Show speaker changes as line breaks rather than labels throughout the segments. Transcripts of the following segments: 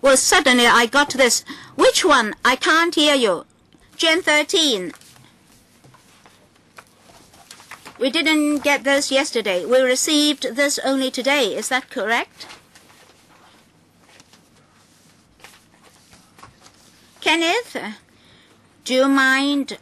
Well, suddenly I got this. Which one? I can't hear you. Jan 13. We didn't get this yesterday. We received this only today. Is that correct? Kenneth, do you mind?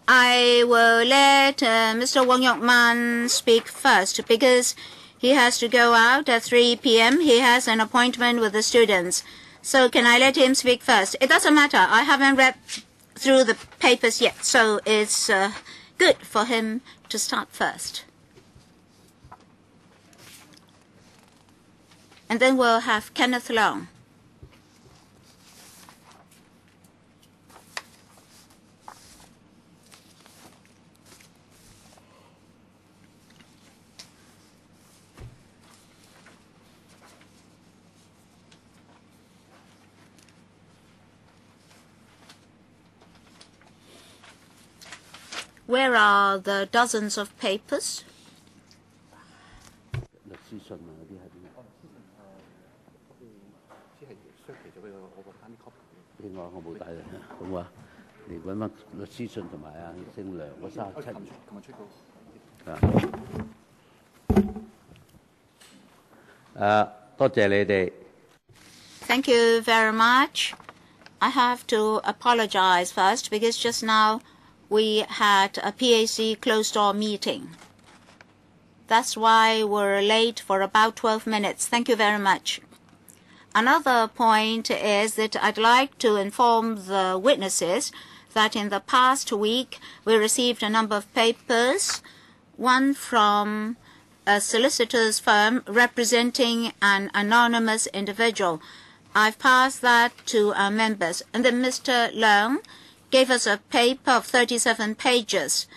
I will let Mr. Wong Yok Man speak first because he has to go out at 3 p.m. He has an appointment with the students. So can I let him speak first? It doesn't matter. I haven't read through the papers yet, so it's good for him to start first. And then we'll have Kenneth Leung. Where are the dozens of papers? Thank you very much. I have to apologize first because just now we had a PAC closed-door meeting. That's why we're late for about 12 minutes. Thank you very much. Another point is that I'd like to inform the witnesses that in the past week we received a number of papers, one from a solicitor's firm representing an anonymous individual. I've passed that to our members. And then Mr. Leung gave us a paper of 37 pages.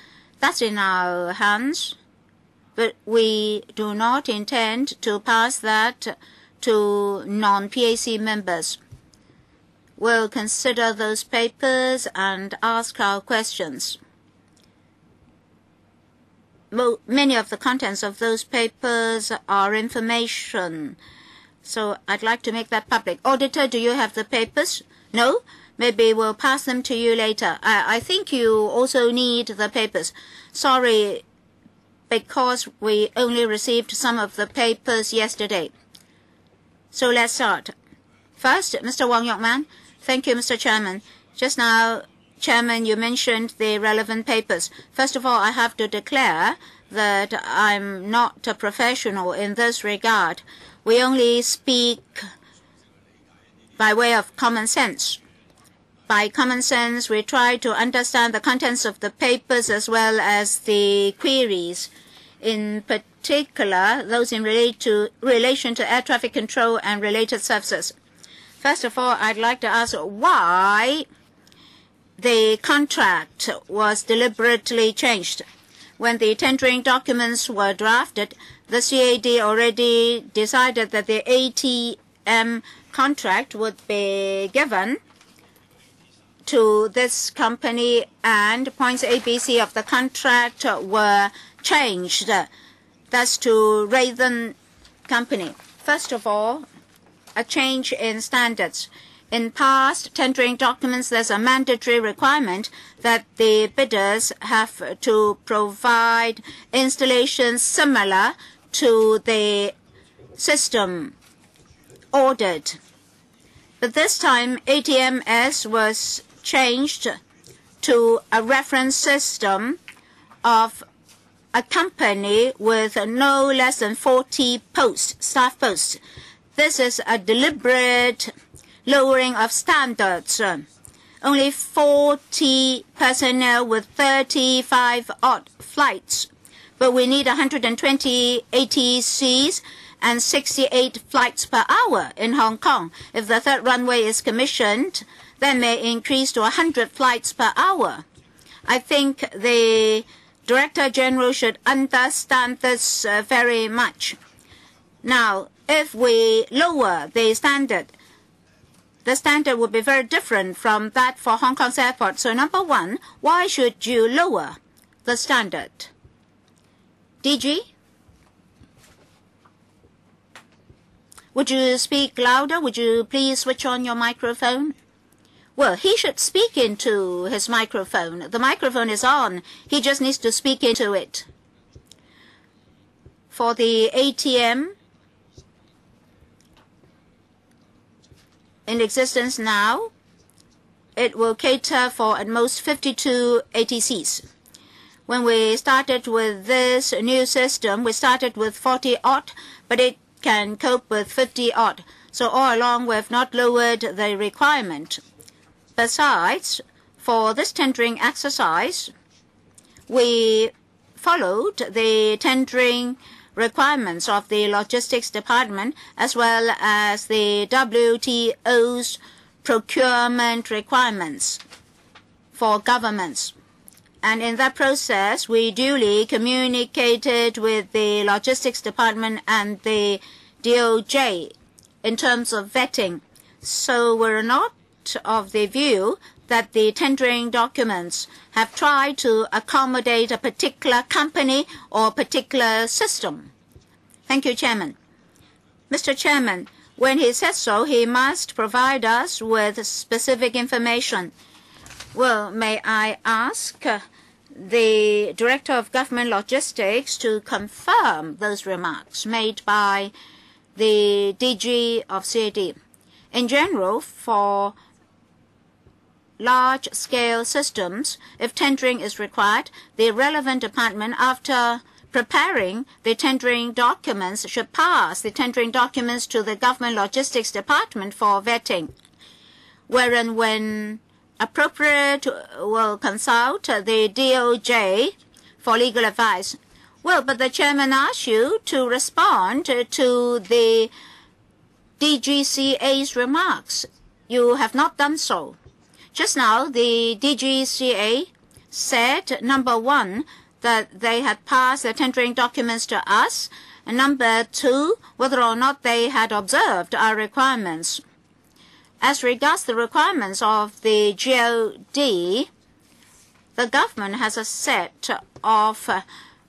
That's in our hands, but we do not intend to pass that to non-PAC members. We'll consider those papers and ask our questions. Many of the contents of those papers are information, so I'd like to make that public. Auditor, do you have the papers? No? Maybe we'll pass them to you later. I think you also need the papers. Sorry, because we only received some of the papers yesterday. So let's start. First, Mr. Wong Yok Man. Thank you, Mr. Chairman. Just now, Chairman, you mentioned the relevant papers. First of all, I have to declare that I'm not a professional in this regard. We only speak by way of common sense. By common sense, we try to understand the contents of the papers as well as the queries, in particular those in relation to air traffic control and related services. First of all, I'd like to ask why the contract was deliberately changed. When the tendering documents were drafted, the CAD already decided that the ATM contract would be given to this company, and points ABC of the contract were changed. That's to Raytheon Company. First of all, a change in standards. In past tendering documents, there's a mandatory requirement that the bidders have to provide installations similar to the system ordered. But this time, ATMS was changed to a reference system of a company with no less than 40 staff posts. This is a deliberate lowering of standards. Only 40 personnel with 35 odd flights, but we need 120 ATCs and 68 flights per hour in Hong Kong. If the third runway is commissioned, then may increase to 100 flights per hour. I think the Director General should understand this very much. Now, if we lower the standard would be very different from that for Hong Kong's airport. So number one, why should you lower the standard? DG? Would you speak louder? Would you please switch on your microphone? Well, he should speak into his microphone. The microphone is on. He just needs to speak into it. For the ATM in existence now, it will cater for at most 52 ATCs. When we started with this new system, we started with 40-odd, but it can cope with 50-odd. So all along, we have not lowered the requirement. Besides, for this tendering exercise, we followed the tendering requirements of the logistics department as well as the WTO's procurement requirements for governments. And in that process, we duly communicated with the logistics department and the DOJ in terms of vetting. So we're not of the view that the tendering documents have tried to accommodate a particular company or particular system. Thank you, Chairman. Mr. Chairman, when he says so, he must provide us with specific information. Well, may I ask the Director of Government Logistics to confirm those remarks made by the DG of CAD. In general, for large-scale systems, if tendering is required, the relevant department, after preparing the tendering documents, should pass the tendering documents to the Government Logistics Department for vetting, wherein when appropriate will consult the DOJ for legal advice. Well, but the Chairman asked you to respond to the DGCA's remarks. You have not done so. Just now, the DGCA said, number one, that they had passed the tendering documents to us, and number two, whether or not they had observed our requirements. As regards the requirements of the GOD, the government has a set of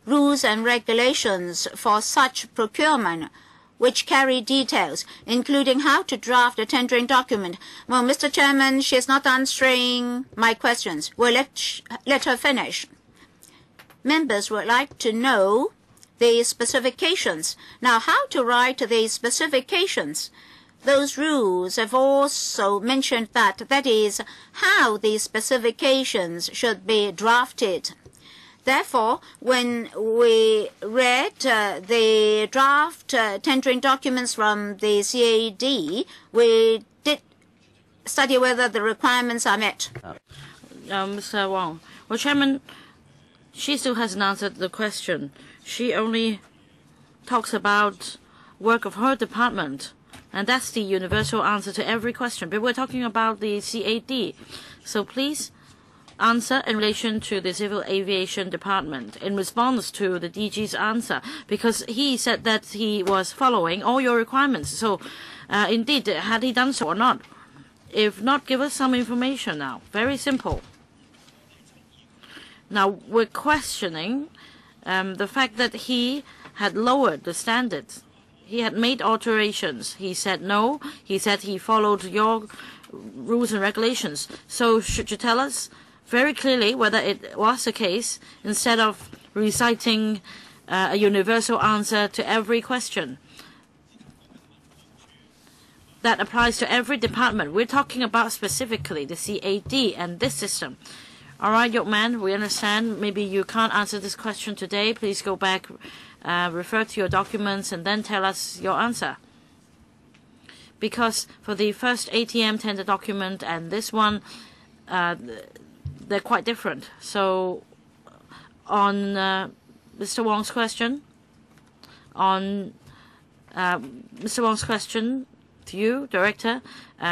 rules and regulations for such procurement, which carry details, including how to draft a tendering document. Well, Mr. Chairman, she is not answering my questions. Well, let her finish. Members would like to know the specifications. Now, how to write the specifications? Those rules have also mentioned that is how the specifications should be drafted. Therefore, when we read the draft tendering documents from the CAD, we did study whether the requirements are met.
Mr. Wong, well, Chairman, she still hasn't answered the question. She only talks about work of her department, and that's the universal answer to every question. But we're talking about the CAD. So please answer in relation to the Civil Aviation Department in response to the DG's answer, because he said that he was following all your requirements. So indeed, had he done so or not? If not, give us some information now. Very simple. Now, we're questioning the fact that he had lowered the standards. He had made alterations. He said no. He said he followed your rules and regulations. So should you tell us very clearly whether it was the case instead of reciting a universal answer to every question? That applies to every department. We're talking about specifically the CAD and this system. All right, young man, we understand. Maybe you can't answer this question today. Please go back, refer to your documents, and then tell us your answer. Because for the first ATM tender document and this one, they're quite different. So on Mr. Wong's question, to you, Director,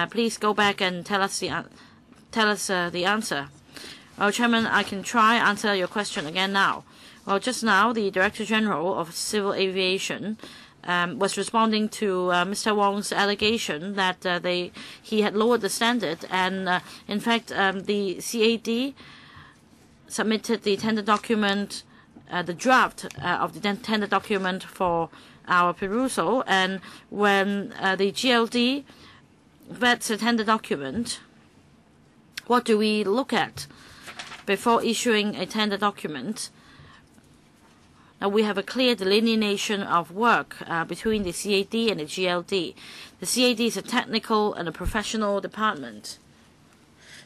please go back and tell us the answer. Well, Chairman, I can try answer your question again now. Well, just now, the Director General of Civil Aviation was responding to Mr. Wong's allegation that he had lowered the standard, and in fact, the CAD submitted the tender document, the draft of the tender document for our perusal, and when the GLD vets a tender document, what do we look at before issuing a tender document? Now, we have a clear delineation of work between the CAD and the GLD. The CAD is a technical and a professional department.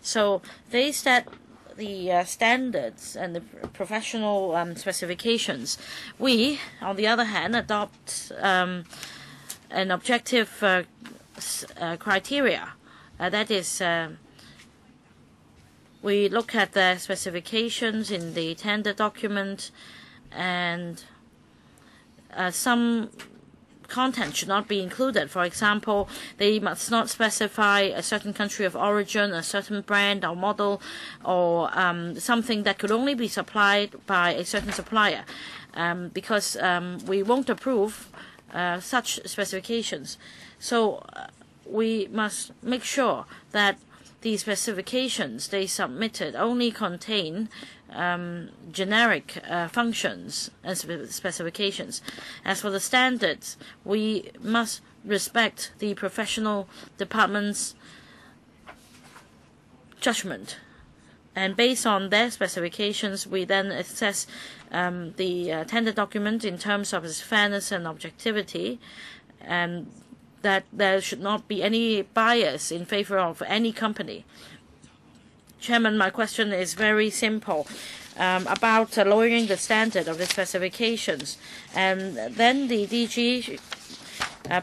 So they set the standards and the professional specifications. We, on the other hand, adopt an objective criteria. That is, we look at the specifications in the tender document, and some content should not be included. For example, they must not specify a certain country of origin, a certain brand or model, or something that could only be supplied by a certain supplier, because we won't approve such specifications. So we must make sure that the specifications they submitted only contain generic functions and specifications. As for the standards, we must respect the professional department's judgment. And based on their specifications, we then assess the tender document in terms of its fairness and objectivity, and that there should not be any bias in favor of any company. Chairman, my question is very simple about lowering the standard of the specifications. And then the DG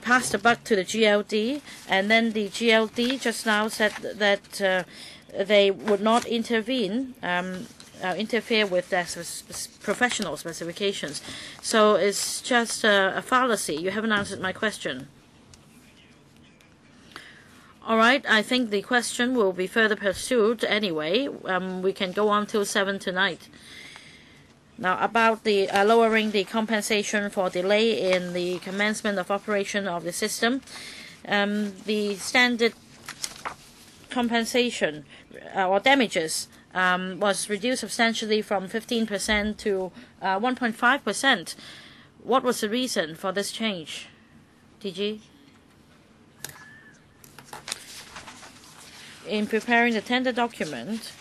passed the buck to the GLD, and then the GLD just now said that they would not interfere with their professional specifications. So it's just a fallacy. You haven't answered my question. All right, I think the question will be further pursued anyway. We can go on till 7 tonight. Now, about the lowering the compensation for delay in the commencement of operation of the system, the standard compensation or damages was reduced substantially from 15% to 1.5%. What was the reason for this change, DG? In preparing the tender document,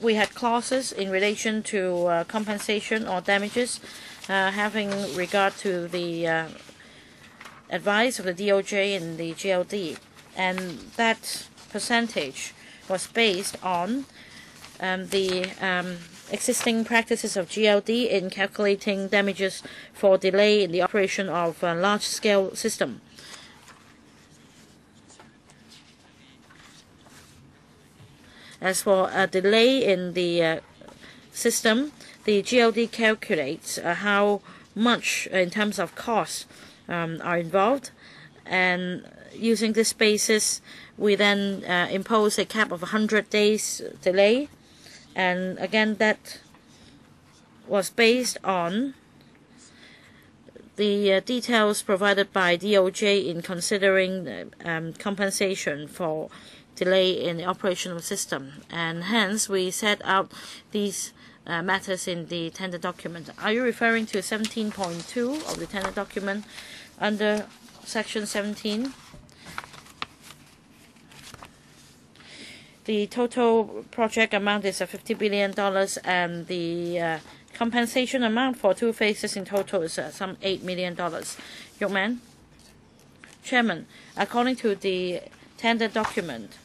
we had clauses in relation to compensation or damages having regard to the advice of the DOJ and the GLD, and that percentage was based on the existing practices of GLD in calculating damages for delay in the operation of a large-scale system. As for a delay in the system, the GLD calculates how much in terms of costs are involved, and using this basis, we then impose a cap of 100 days delay, and again that was based on the details provided by DOJ in considering compensation for delay in the operation of the system, and hence we set out these matters in the tender document. Are you referring to 17.2 of the tender document under section 17? The total project amount is $50 billion, and the compensation amount for 2 phases in total is some $8 million. Yokman? Chairman, according to the tender document,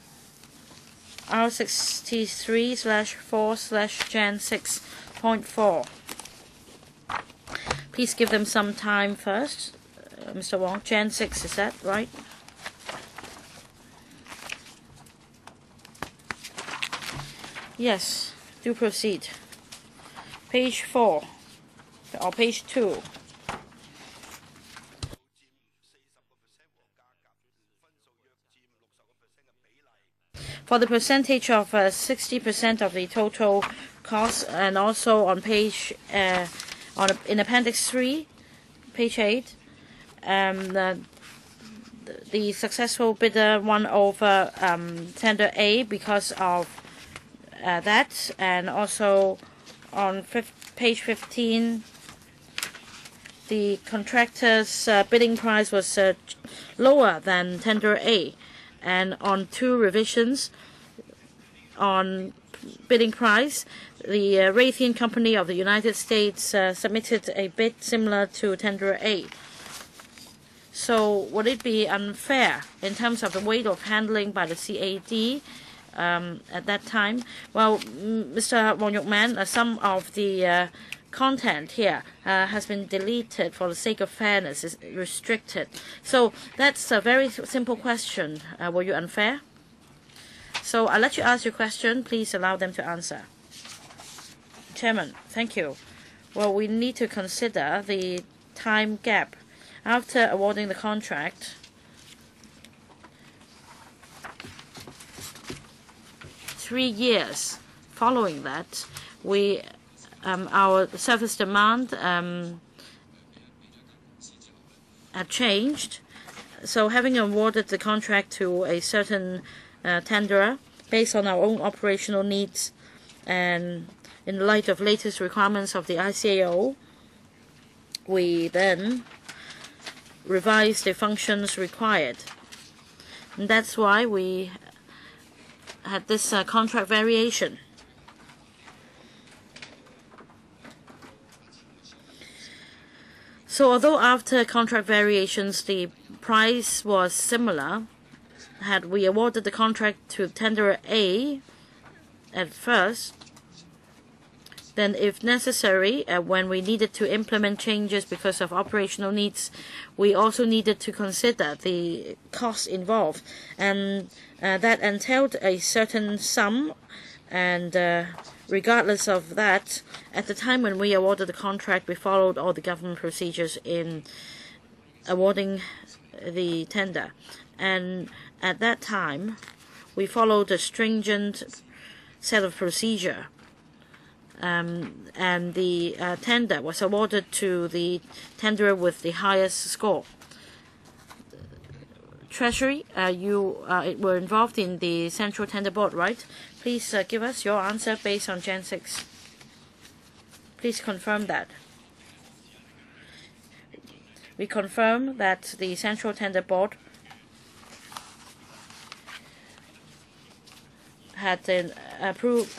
R63/4/Jan 6.4. Please give them some time first. Mr. Wong, Jan 6, is that right? Yes, do proceed. Page 4 or page 2. For the percentage of 60% of the total cost, and also on page in Appendix 3, page 8, the successful bidder won over tender A because of that, and also on page 15, the contractor's bidding price was lower than tender A, and on 2 revisions on bidding price, the Raytheon Company of the United States submitted a bid similar to tender A. So would it be unfair in terms of the weight of handling by the CAD at that time? Well, Mr. Wong Yuk-man, some of the content here has been deleted for the sake of fairness, is restricted. So that's a very simple question. Were you unfair? So I'll let you ask your question. Please allow them to answer. Chairman, thank you. Well, we need to consider the time gap. After awarding the contract, three years following that, our service demand had changed. So having awarded the contract to a certain tenderer based on our own operational needs and in light of latest requirements of the ICAO, we then revised the functions required. And that's why we had this contract variation. So although after contract variations the price was similar, had we awarded the contract to tenderer A at first, then if necessary, when we needed to implement changes because of operational needs, we also needed to consider the costs involved. And that entailed a certain sum, and regardless of that, at the time when we awarded the contract, we followed all the government procedures in awarding the tender. And at that time, we followed a stringent set of procedure. And the tender was awarded to the tenderer with the highest score. Treasury, you were involved in the Central Tender Board, right? Please give us your answer based on Gen 6. Please confirm that. We confirm that the Central Tender Board had an approved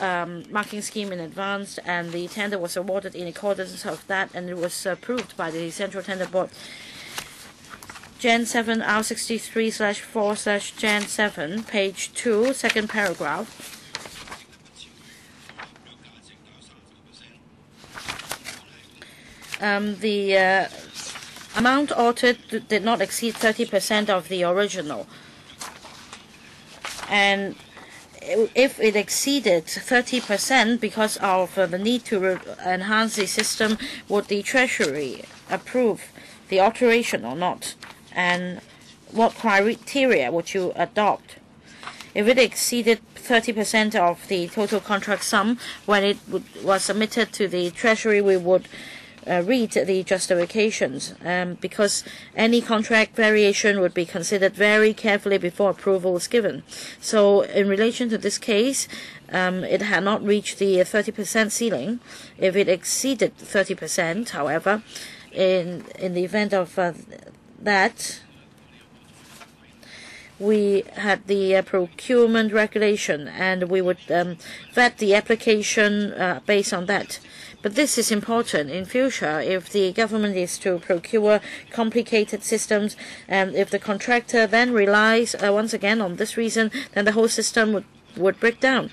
marking scheme in advance, and the tender was awarded in accordance of that, and it was approved by the Central Tender Board. Gen 7 R63/4/Gen 7, page 2, second paragraph. The amount altered did not exceed 30% of the original, and if it exceeded 30% because of the need to enhance the system, would the Treasury approve the alteration or not? And what criteria would you adopt? If it exceeded 30% of the total contract sum when it was submitted to the Treasury, we would read the justifications, because any contract variation would be considered very carefully before approval was given. So in relation to this case, it had not reached the 30% ceiling. If it exceeded 30%, however, in the event of that, we had the procurement regulation, and we would vet the application based on that. But this is important in future if the government is to procure complicated systems, and if the contractor then relies once again on this reason, then the whole system would break down,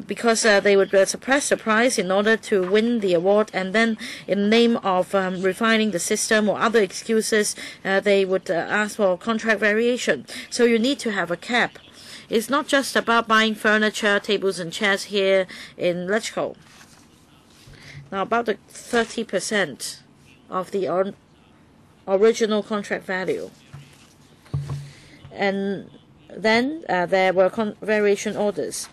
because they would suppress the price in order to win the award, and then in the name of refining the system or other excuses, they would ask for contract variation. So you need to have a cap. It's not just about buying furniture, tables and chairs here in Lechko. Now about the 30% of the original contract value. And then there were variation orders.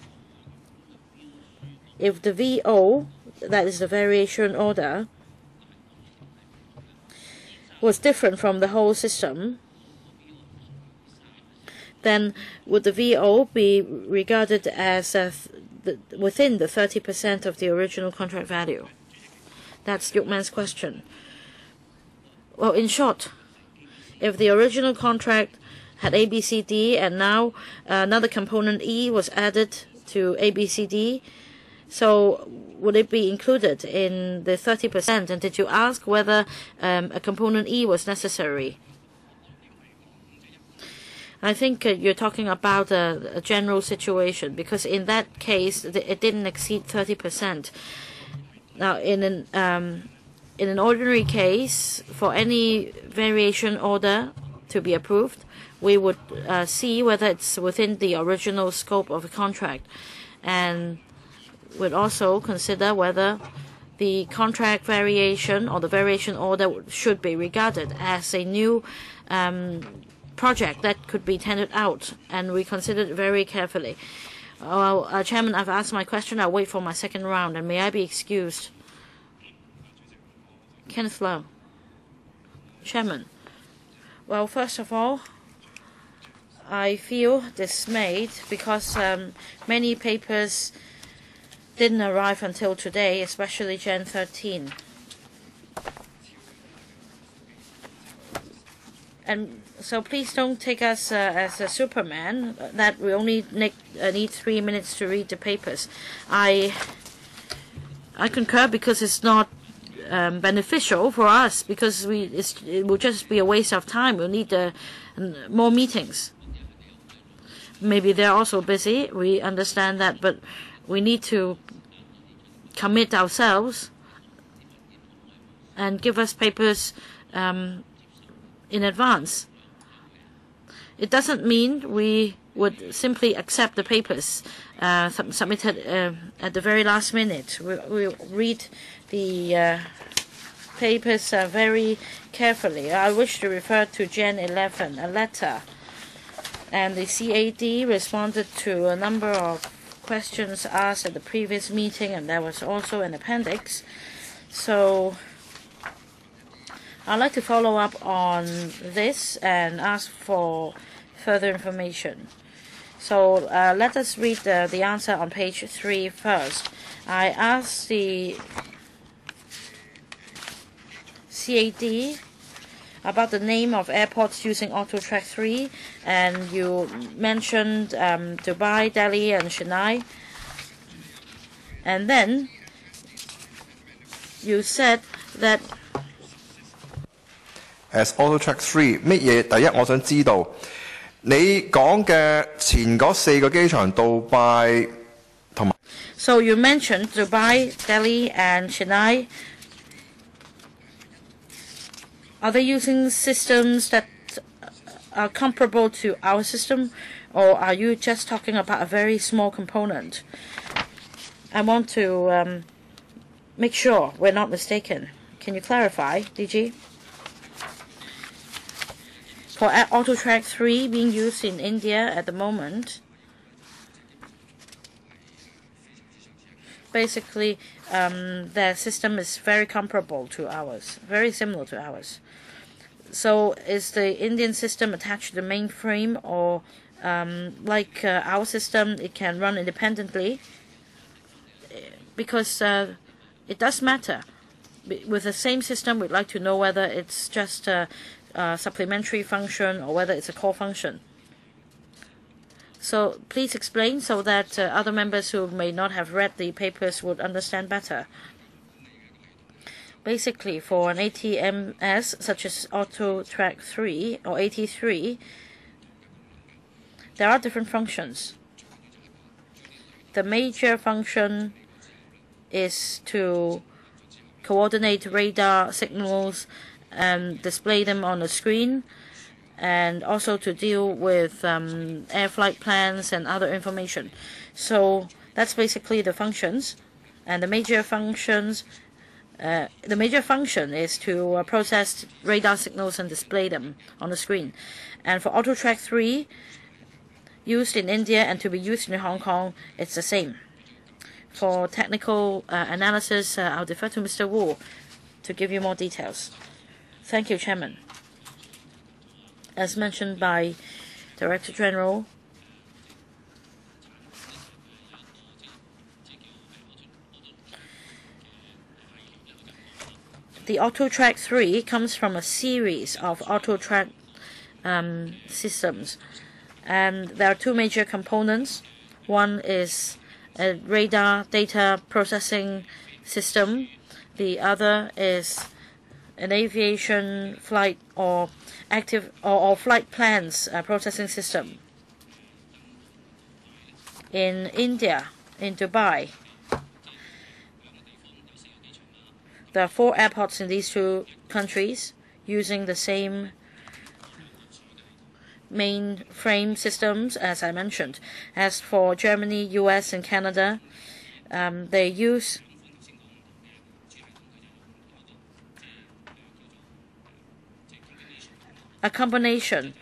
If the VO, that is the variation order, was different from the whole system, then would the VO be regarded as within the 30% of the original contract value? That's Yukman's question. Well, in short, if the original contract had A, B, C, D, and now another component E was added to A, B, C, D, so would it be included in the 30%? And did you ask whether a component E was necessary? I think you're talking about a general situation, because in that case it didn't exceed 30%. Now, in an ordinary case, for any variation order to be approved, we would see whether it's within the original scope of the contract, and would also consider whether the contract variation or the variation order should be regarded as a new project that could be tendered out, and we considered it very carefully. Well, Chairman, I've asked my question. I'll wait for my second round, and may I be excused? Kenneth Low. Chairman. Well, first of all, I feel dismayed because many papers didn't arrive until today, especially Gen 13. And so please don't take us as a Superman, that we only need 3 minutes to read the papers. I concur, because it's not beneficial for us, because it will just be a waste of time. We'll need more meetings. Maybe they're also busy. We understand that, but we need to commit ourselves and give us papers in advance. It doesn't mean we would simply accept the papers submitted at the very last minute. We'll read the papers very carefully. I wish to refer to Gen 11, a letter, and the CAD responded to a number of questions asked at the previous meeting, and there was also an appendix. So I'd like to follow up on this and ask for further information. So let us read the answer on page 3 first. I asked the CAD about the name of airports using AutoTrack 3, and you mentioned Dubai, Delhi, and Chennai. And then you said that
as AutoTrack 3 乜嘢？第一，我想知道你講嘅前嗰4個機場，杜拜同埋。
So you mentioned Dubai, Delhi, and Chennai. Are they using systems that are comparable to our system, or are you just talking about a very small component? I want to make sure we're not mistaken. Can you clarify, DG? For AutoTrack 3 being used in India at the moment, basically their system is very comparable to ours, very similar to ours. So is the Indian system attached to the mainframe, or like our system, it can run independently? Because it does matter. With the same system, we'd like to know whether it's just a supplementary function or whether it's a core function. So please explain so that other members who may not have read the papers would understand better. Basically, for an ATMS such as AutoTrack 3 or AT3, there are different functions. The major function is to coordinate radar signals and display them on the screen, and also to deal with air flight plans and other information. So that's basically the functions, and the major functions. The major function is to process radar signals and display them on the screen. And for AutoTrack 3, used in India and to be used in Hong Kong, it's the same. For technical analysis, I'll defer to Mr. Wu to give you more details. Thank you, Chairman. As mentioned by Director General, The AutoTrack 3 comes from a series of AutoTrack systems. And there are two major components. One is a radar data processing system. The other is an aviation flight or active or flight plans processing system. In India, in Dubai, there are 4 airports in these 2 countries using the same mainframe systems as I mentioned. As for Germany, US, and Canada, they use a combination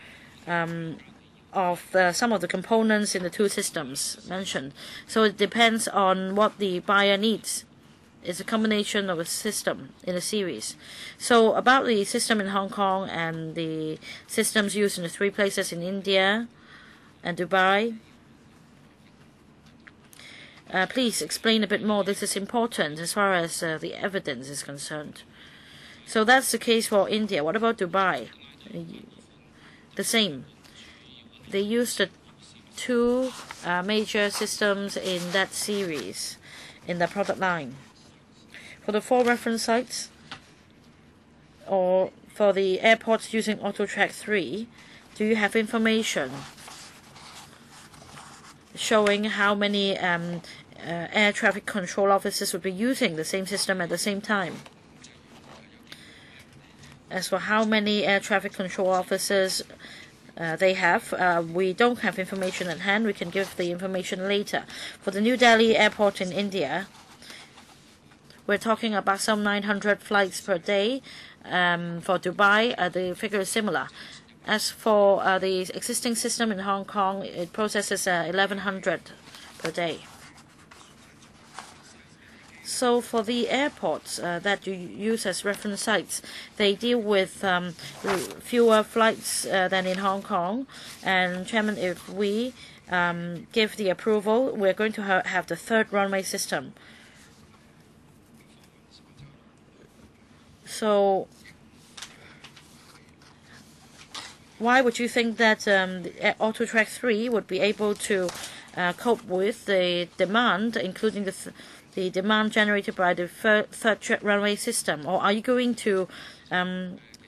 of some of the components in the 2 systems mentioned. So it depends on what the buyer needs. It's a combination of a system in a series. So about the system in Hong Kong and the systems used in the 3 places in India and Dubai, please explain a bit more. This is important as far as the evidence is concerned. So that's the case for India. What about Dubai? The same. They used the 2 major systems in that series in the product line. For the 4 reference sites, or for the airports using AutoTrack 3, do you have information showing how many air traffic control officers would be using the same system at the same time? As for how many air traffic control officers they have, we don't have information at hand. We can give the information later. For the New Delhi airport in India, we're talking about some 900 flights per day. For Dubai, the figure is similar. As for the existing system in Hong Kong, it processes 1,100 per day. So for the airports that you use as reference sites, they deal with fewer flights than in Hong Kong. And Chairman, if we give the approval, we're going to have the 3rd runway system. So why would you think that AutoTrack 3 would be able to cope with the demand, including the demand generated by the 3rd runway system? Or are you going to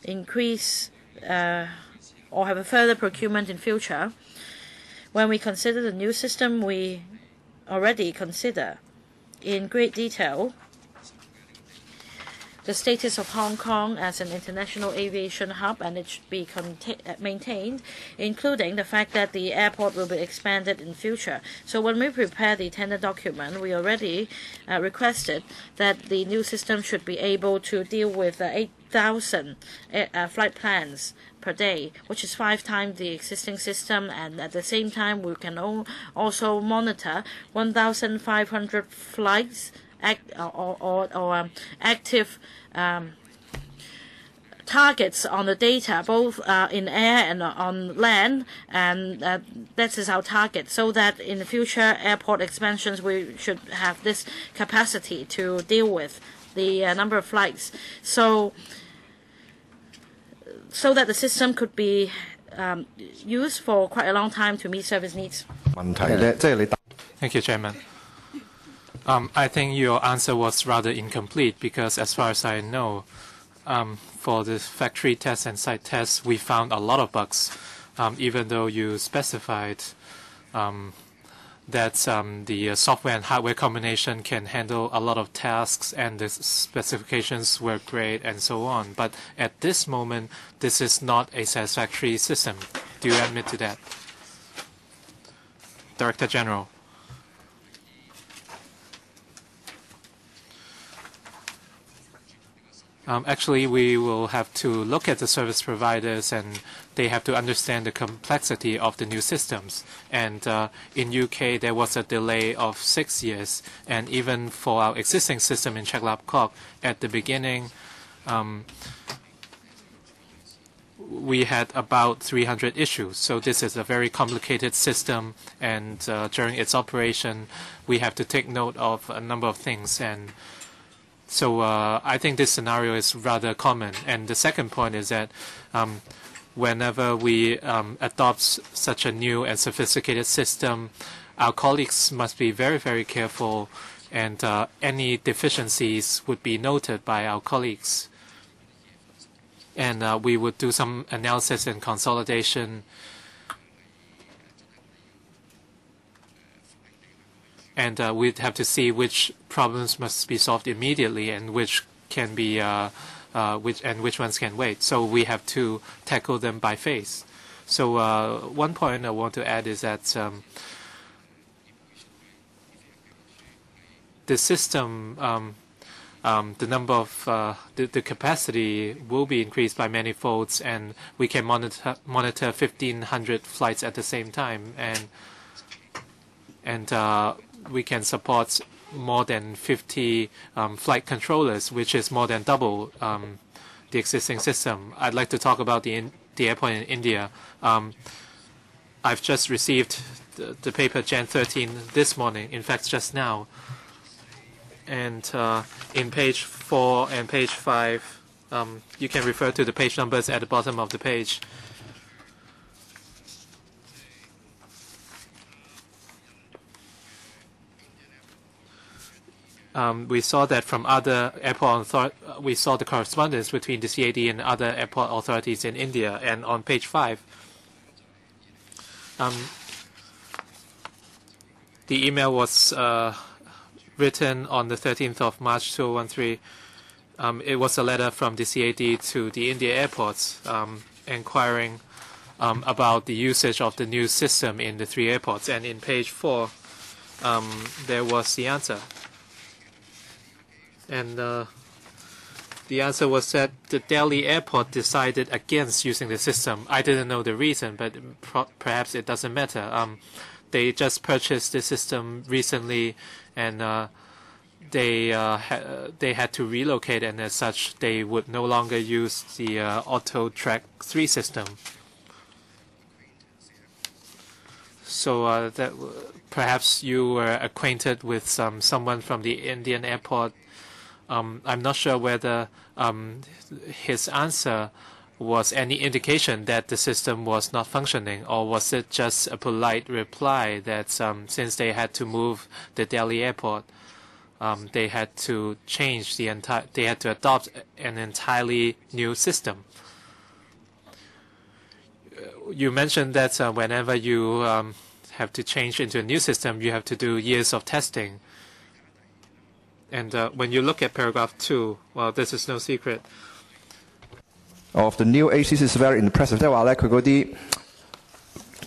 increase or have a further procurement in future? When we consider the new system, we already consider in great detail the status of Hong Kong as an international aviation hub, and it should be maintained, including the fact that the airport will be expanded in future. So when we prepare the tender document, we already requested that the new system should be able to deal with 8,000 flight plans per day, which is 5 times the existing system, and at the same time we can also monitor 1,500 flights or active targets on the data, both in air and on land, and that is our target, so that in the future airport expansions we should have this capacity to deal with the number of flights, so that the system could be used for quite a long time to meet service needs.
Thank you, Chairman. I think your answer was rather incomplete because as far as I know, for the factory tests and site tests, we found a lot of bugs, even though you specified that the software and hardware combination can handle a lot of tasks and the specifications were great and so on. But at this moment, this is not a satisfactory system. Do you admit to that? Director General. Actually, we will have to look at the service providers, and they have to understand the complexity of the new systems. And in UK, there was a delay of 6 years. And even for our existing system in Chek Lap Kok, at the beginning, we had about 300 issues. So this is a very complicated system, and during its operation, we have to take note of a number of things. And So I think this scenario is rather common. And the second point is that whenever we adopt such a new and sophisticated system, our colleagues must be very, very careful, and any deficiencies would be noted by our colleagues. And we would do some analysis and consolidation. And we'd have to see which problems must be solved immediately and which can be which ones can wait. So we have to tackle them by phase. So one point I want to add is that the system, the number of the capacity will be increased by many folds, and we can monitor 1,500 flights at the same time, and we can support more than 50 flight controllers, which is more than double the existing system. I'd like to talk about the airport in India. I've just received the paper Jan 13 this morning, in fact just now. And in page 4 and page 5, you can refer to the page numbers at the bottom of the page. We saw that from other airport authorities, we saw the correspondence between the CAD and other airport authorities in India. And on page 5, the email was written on the 13th of March 2013. It was a letter from the CAD to the India airports inquiring about the usage of the new system in the 3 airports. And in page 4, there was the answer. And the answer was that the Delhi airport decided against using the system. I didn't know the reason, but perhaps it doesn't matter. They just purchased the system recently, and they had to relocate, and as such, they would no longer use the Auto Track 3 system. So that perhaps you were acquainted with someone from the Indian airport. I'm not sure whether his answer was any indication that the system was not functioning, or was it just a polite reply that since they had to move the Delhi airport, they had to change the they had to adopt an entirely new system. You mentioned that whenever you have to change into a new system, you have to do years of testing. And when you look at paragraph 2, well, this is no secret.
Of the new ACC is very impressive， 即係話咧，佢嗰啲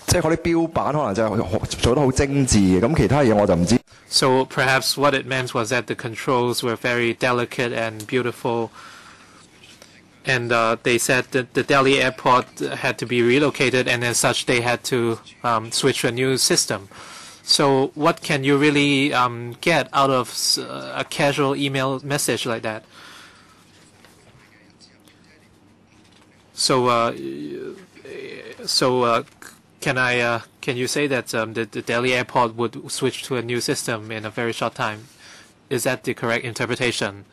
即係嗰啲標板可能就係做得好精緻嘅，咁其他嘢我就唔知。
So perhaps what it meant was that the controls were very delicate and beautiful, and they said that the Delhi airport had to be relocated, and as such they had to switch to a new system. So what can you really get out of a casual email message like that? So can you say that the Delhi airport would switch to a new system in a very short time? Is that the correct interpretation?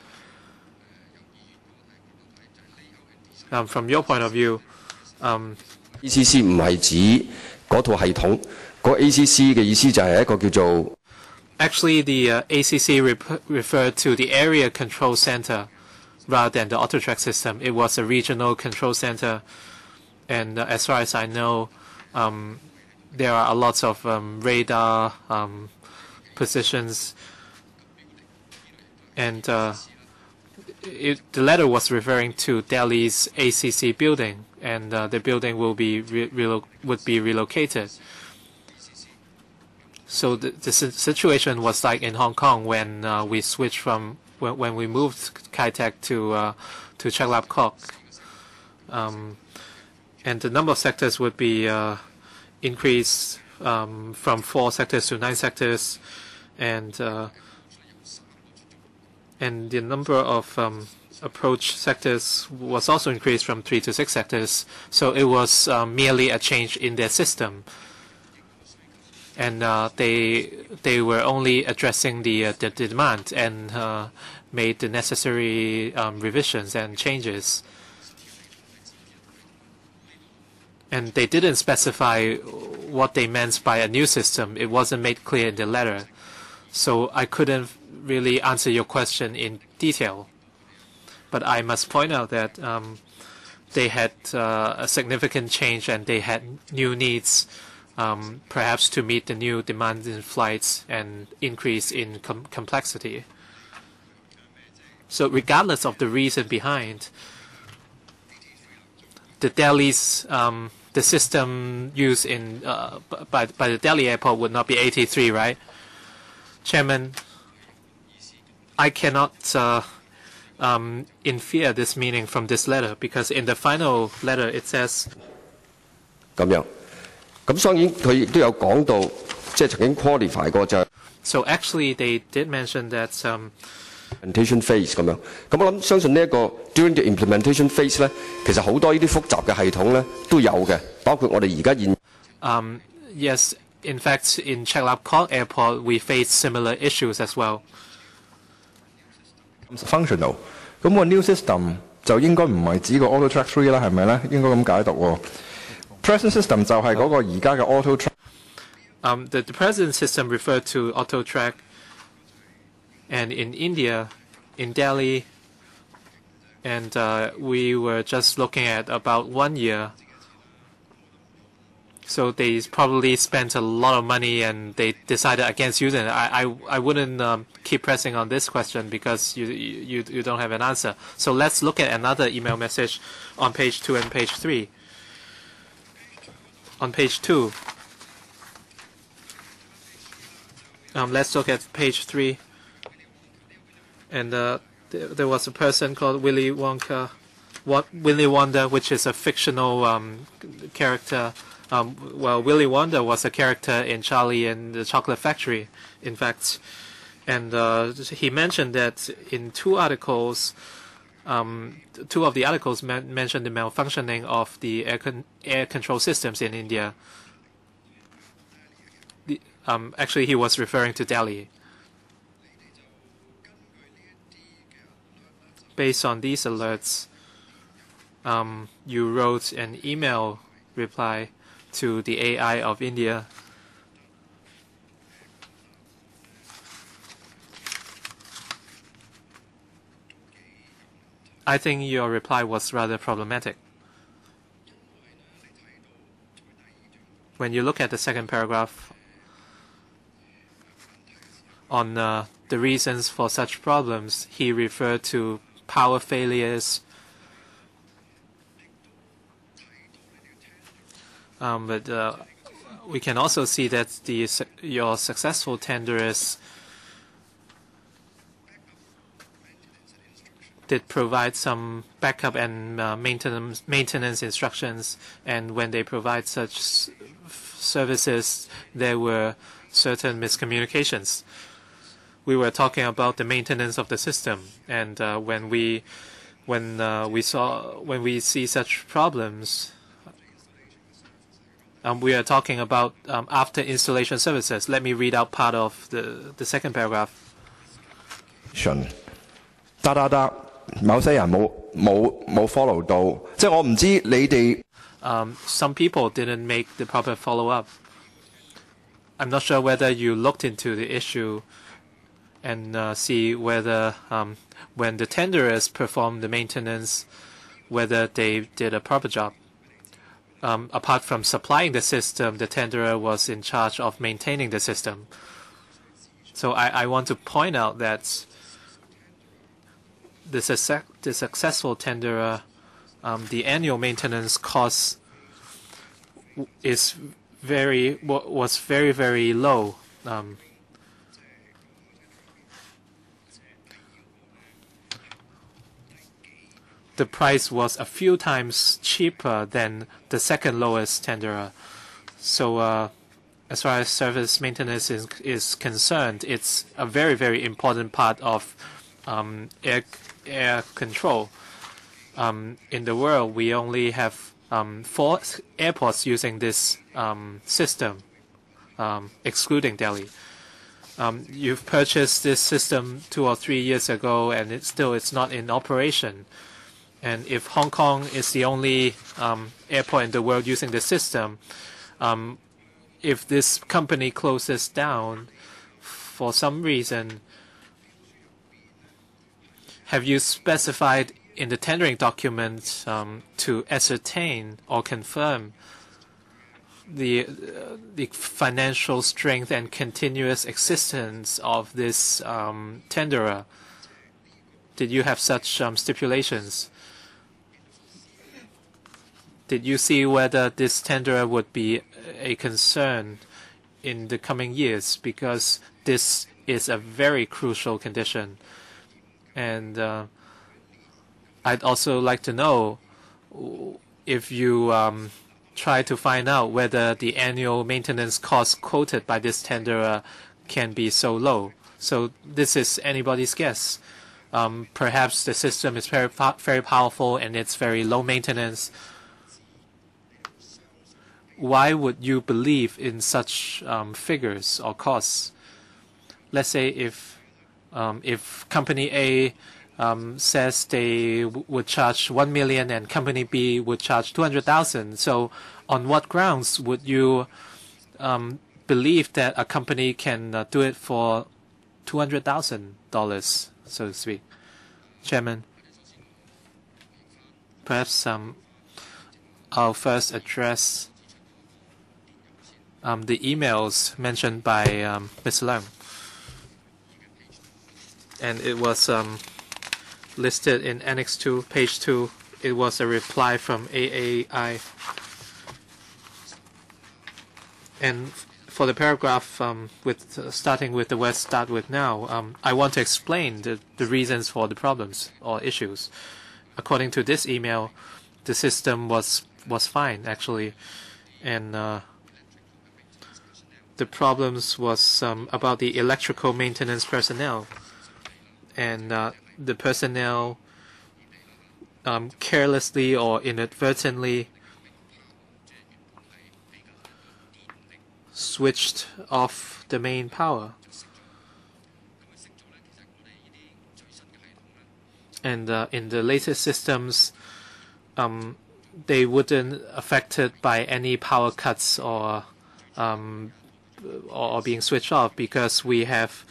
From your point of view,
ACC 唔係指嗰套系統，嗰 ACC 嘅意思就係一個叫做。
Actually, the ACC referred to the area control center rather than the auto track system. It was a regional control center, and as far as I know, there are lots of radar positions, and the letter was referring to Delhi's ACC building, and the building will be would be relocated. So the situation was like in Hong Kong when we switched from when we moved Kai Tak to Chaklap Kok, and the number of sectors would be increased from 4 sectors to 9 sectors, and the number of approach sectors was also increased from 3 to 6 sectors. So it was merely a change in their system. And they were only addressing the demand, and made the necessary revisions and changes. And they didn't specify what they meant by a new system. It wasn't made clear in the letter. So I couldn't really answer your question in detail. But I must point out that they had a significant change and they had new needs, perhaps to meet the new demands in flights and increase in complexity. So regardless of the reason behind, the Delhi's the system used in by the Delhi airport would not be 83, right? Chairman, I cannot infer this meaning from this letter because in the final letter it says
咁樣。咁當然佢亦都有講到，即係曾經 qualify 過就係
So actually they did mention that
implementation phase 咁樣。咁我諗相信呢一個 during the implementation phase 咧，其實好多呢啲複雜嘅系統咧都有嘅，包括我哋而家現。
Yes, in fact, in Chaklapkot Airport we face similar issues as well.
functional。咁個 new system 就應該唔係指個 auto track 3啦，係咪咧？應該咁解讀喎。present system 就係嗰個而家嘅 auto track。The
present system referred to auto track, and in India, in Delhi, and we were just looking at about 1 year. So they probably spent a lot of money and they decided against using it. I wouldn't keep pressing on this question because you don't have an answer. So let's look at another email message on page 2 and page 3. On page 2, let's look at page 3. And there was a person called Willy Wonka, Willy Wonder, which is a fictional character. Well, Willy Wonder was a character in Charlie and the Chocolate Factory, in fact. And he mentioned that in two articles, two of the articles mentioned the malfunctioning of the air control systems in India. Actually, he was referring to Delhi. Based on these alerts, you wrote an email reply to the AI of India. I think your reply was rather problematic. When you look at the second paragraph on the reasons for such problems, he referred to power failures, but we can also see that your successful tenderers did provide some backup and maintenance instructions, and when they provide such services, there were certain miscommunications. We were talking about the maintenance of the system, and when we see such problems, we are talking about after installation services. Let me read out part of the second paragraph.
某些人冇 follow 到，即係我唔知你哋。
Some people didn't make the proper follow-up. I'm not sure whether you looked into the issue and see whether when the tenderers performed the maintenance, whether they did a proper job. Apart from supplying the system, the tenderer was in charge of maintaining the system. So I want to point out that the successful tenderer, the annual maintenance cost was very, very low. The price was a few times cheaper than the second lowest tenderer. So as far as service maintenance is concerned, it's a very, very important part of air control. In the world, we only have 4 airports using this system, excluding Delhi. you've purchased this system 2 or 3 years ago, and it's not in operation. And if Hong Kong is the only airport in the world using the system, if this company closes down for some reason, have you specified in the tendering document to ascertain or confirm the financial strength and continuous existence of this tenderer? Did you have such stipulations? Did you see whether this tenderer would be a concern in the coming years? Because this is a very crucial condition. And I'd also like to know if you try to find out whether the annual maintenance cost quoted by this tenderer can be so low. So this is anybody's guess. Perhaps the system is very powerful and it's very low maintenance. Why would you believe in such figures or costs? Let's say if Company A says they would charge 1 million and Company B would charge 200,000. So on what grounds would you believe that a company can do it for $200,000, so to speak? Chairman, perhaps I'll first address the emails mentioned by Mr. Leung. And it was listed in Annex 2, page 2. It was a reply from AAI. And for the paragraph starting with the word "start with now," I want to explain the reasons for the problems or issues. According to this email, the system was fine actually, and the problems was about the electrical maintenance personnel, and the personnel carelessly or inadvertently switched off the main power. And in the latest systems, they wouldn't affected by any power cuts or being switched off because we have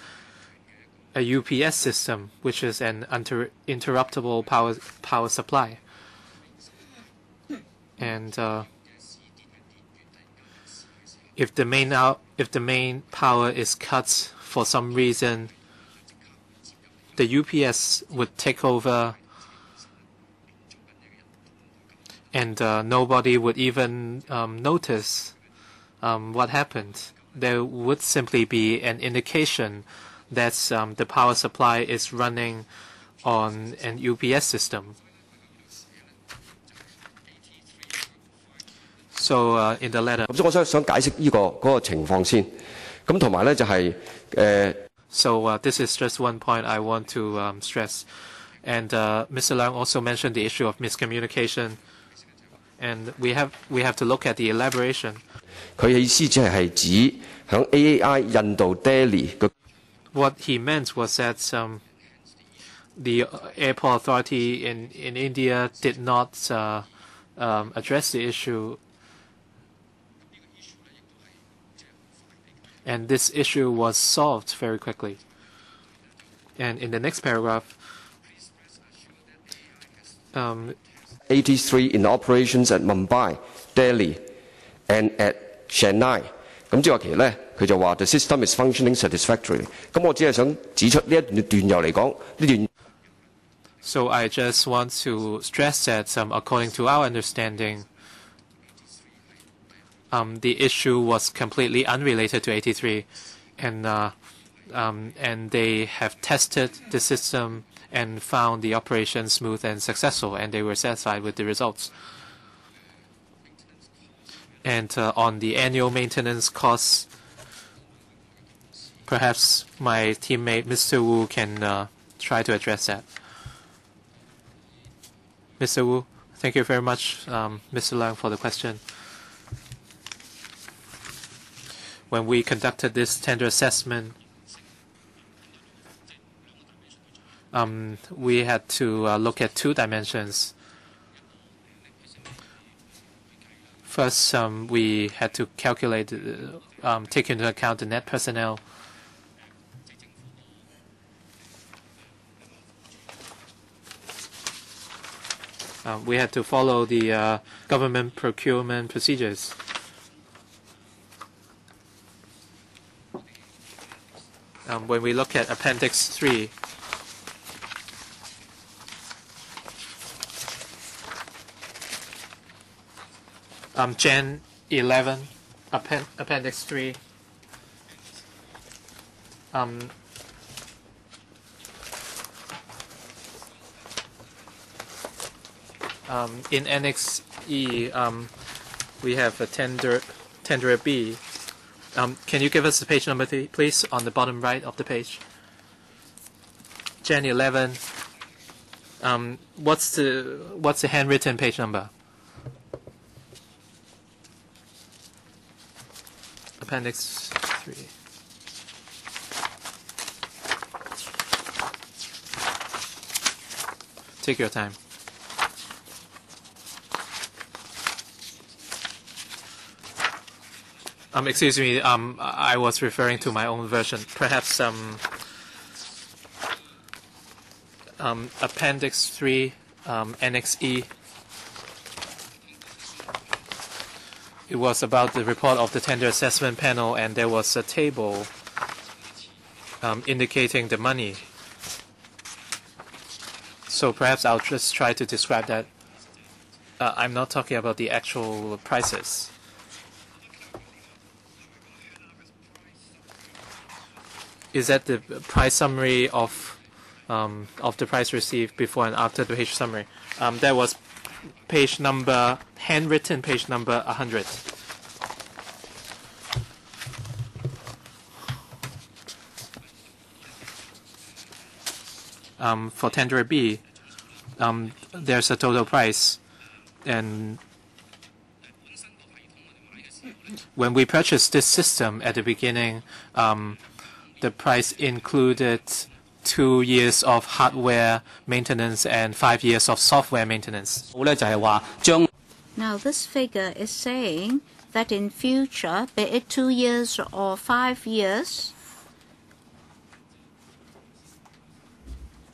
a UPS system, which is an interruptible power supply. And if the main power is cut for some reason, the UPS would take over, and nobody would even notice what happened. There would simply be an indication that the power supply is running on an UPS system. So in the letter.
咁我想解釋嗰個情況先。咁同埋咧就係
So this is just one point I want to stress. And Mr. Leung also mentioned the issue of miscommunication. And we have to look at the elaboration.
佢嘅意思只係指響 AAI 印度 Delhi 嘅。
What he meant was that the airport authority in India did not address the issue. And this issue was solved very quickly. And in the next paragraph,
83 in operations at Mumbai, Delhi, and at Chennai。咁即係話其實咧，佢就話 the system is functioning satisfactorily。咁我只係想指出呢一段由嚟講呢段。
So I just want to stress that according to our understanding, the issue was completely unrelated to 83, and they have tested the system and found the operation smooth and successful, and they were satisfied with the results. And on the annual maintenance costs, perhaps my teammate Mr. Wu can try to address that. Mr. Wu, thank you very much, Mr. Leung, for the question. When we conducted this tender assessment, we had to look at two dimensions. First, we had to calculate, take into account the net personnel. We had to follow the government procurement procedures. When we look at Appendix 3, Jan 11, Appendix 3. In Annex E, we have a tender B. Can you give us the page number, please, on the bottom right of the page? Jan 11. What's the handwritten page number? Appendix 3. Take your time. Excuse me, I was referring to my own version. Perhaps Appendix 3, Annex E. It was about the report of the tender assessment panel, and there was a table indicating the money. So perhaps I'll just try to describe that. I'm not talking about the actual prices. Is that the price summary of the price received before and after the page summary? That was page number, handwritten page number 100. For tender B, there's a total price, and when we purchased this system at the beginning, the price included 2 years of hardware maintenance and 5 years of software maintenance.
Now this figure is saying that in future, be it 2 years or 5 years,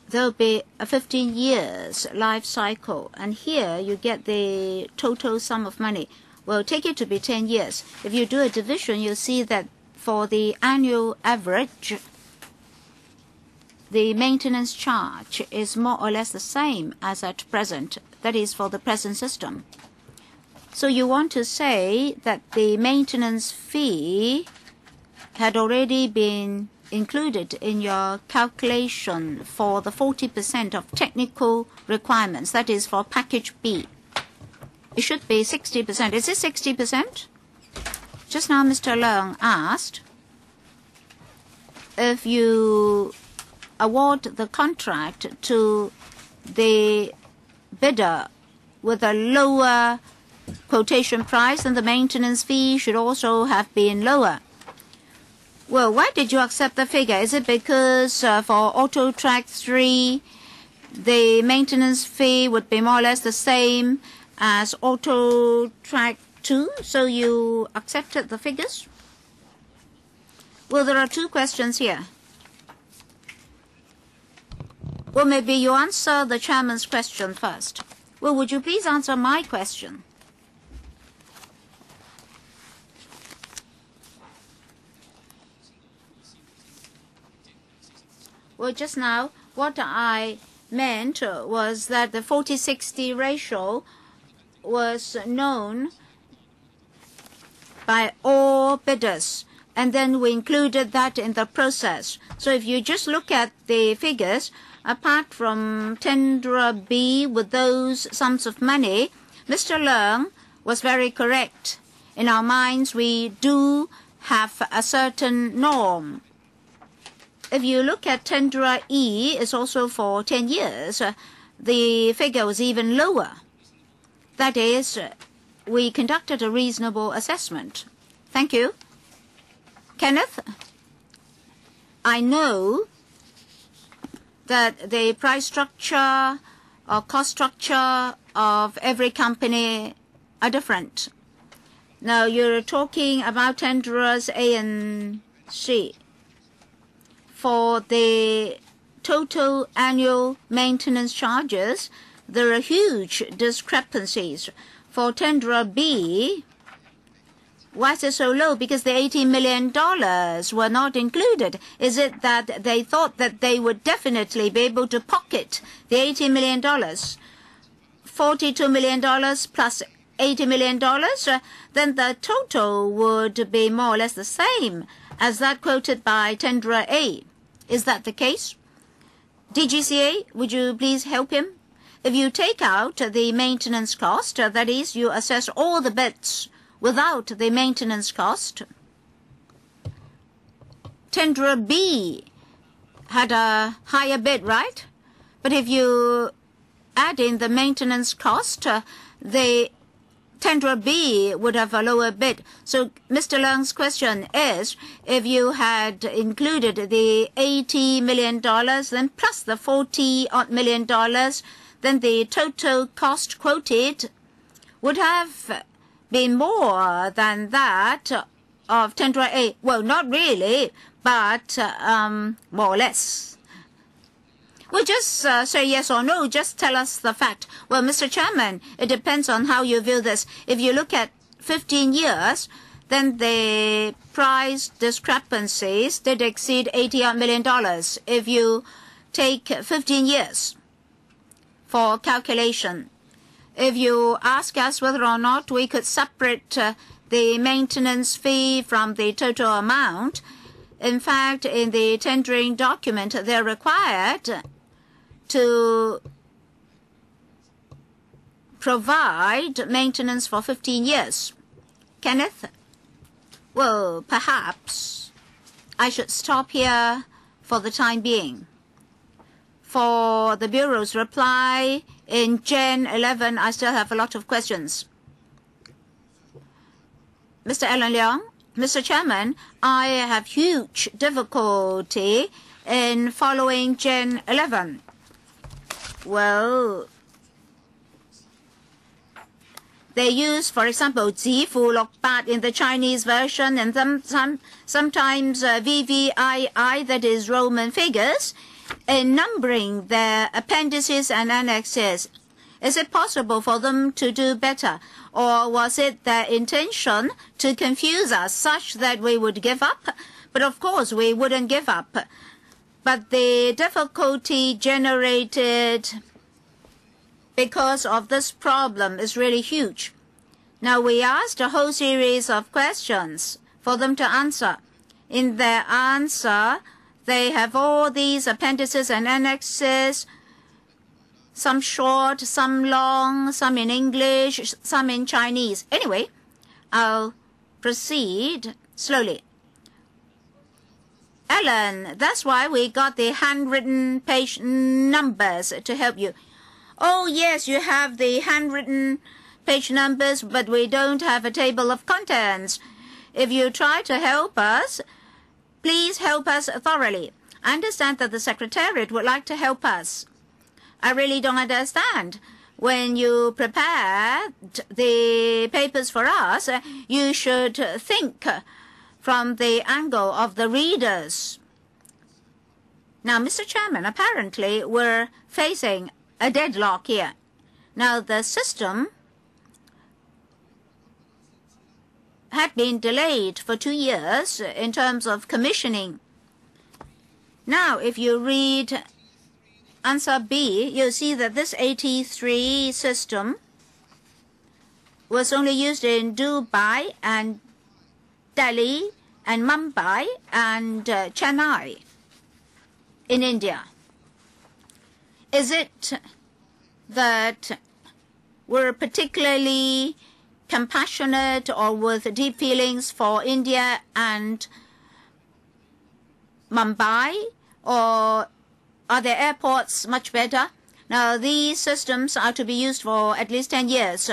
there'll be a 15 years life cycle, and here you get the total sum of money. Well, take it to be 10 years. If you do a division, you'll see that for the annual average, the maintenance charge is more or less the same as at present. That is for the present system. So you want to say that the maintenance fee had already been included in your calculation for the 40% of technical requirements. That is for package B. It should be 60%. Is it 60%? Just now Mr. Leung asked if you award the contract to the bidder with a lower quotation price, then the maintenance fee should also have been lower. Well, why did you accept the figure? Is it because for Auto Track 3, the maintenance fee would be more or less the same as Auto Track 2, so you accepted the figures? Well, there are two questions here. Well, maybe you answer the chairman's question first. Well, would you please answer my question? Well, just now, what I meant was that the 40-60 ratio was known by all bidders, and then we included that in the process. So if you just look at the figures, apart from tender B with those sums of money, Mr. Leung was very correct. In our minds, we do have a certain norm. If you look at tender E, it's also for 10 years. The figure was even lower. That is, we conducted a reasonable assessment. Thank you. Kenneth, I know that the price structure or cost structure of every company are different. Now you're talking about tenderers A and C. For the total annual maintenance charges, there are huge discrepancies. For tenderer B, why is it so low? Because the $18 million were not included. Is it that they thought that they would definitely be able to pocket the $18 million? $42 million plus $80 million, then the total would be more or less the same as that quoted by tenderer A. Is that the case? DGCA, would you please help him? If you take out the maintenance cost, that is, you assess all the bits without the maintenance cost, tenderer B had a higher bid, right? But if you add in the maintenance cost, the tenderer B would have a lower bid. So Mr. Leung's question is, if you had included the $80 million, then plus the $40 million, then the total cost quoted would have been more than that of tenderer A. Well, not really, but more or less. Well, just say yes or no. Just tell us the fact. Well, Mr. Chairman, it depends on how you view this. If you look at 15 years, then the price discrepancies did exceed $80 million. If you take 15 years for calculation, if you ask us whether or not we could separate the maintenance fee from the total amount, in fact, in the tendering document, they're required to provide maintenance for 15 years. Kenneth? Well, perhaps I should stop here for the time being. For the Bureau's reply in Gen 11, I still have a lot of questions. Mr. Alan Leong? Mr. Chairman, I have huge difficulty in following Gen 11. Well, they use, for example, 指附錄八 in the Chinese version, and sometimes VVII, that is Roman figures, in numbering their appendices and annexes. Is it possible for them to do better? Or was it their intention to confuse us such that we would give up? But of course, we wouldn't give up. But the difficulty generated because of this problem is really huge. Now, we asked a whole series of questions for them to answer. In their answer, they have all these appendices and annexes, some short, some long, some in English, some in Chinese. Anyway, I'll proceed slowly. Ellen, that's why we got the handwritten page numbers to help you. Oh, yes, you have the handwritten page numbers, but we don't have a table of contents. If you try to help us, please help us thoroughly. I understand that the Secretariat would like to help us. I really don't understand. When you prepare the papers for us, you should think from the angle of the readers. Now, Mr. Chairman, apparently we're facing a deadlock here. Now, the system had been delayed for 2 years in terms of commissioning. Now, if you read answer B, you'll see that this 83 system was only used in Dubai and Delhi and Mumbai and Chennai in India. Is it that we're particularly compassionate or with deep feelings for India and Mumbai, or are the airports much better? Now, these systems are to be used for at least 10 years.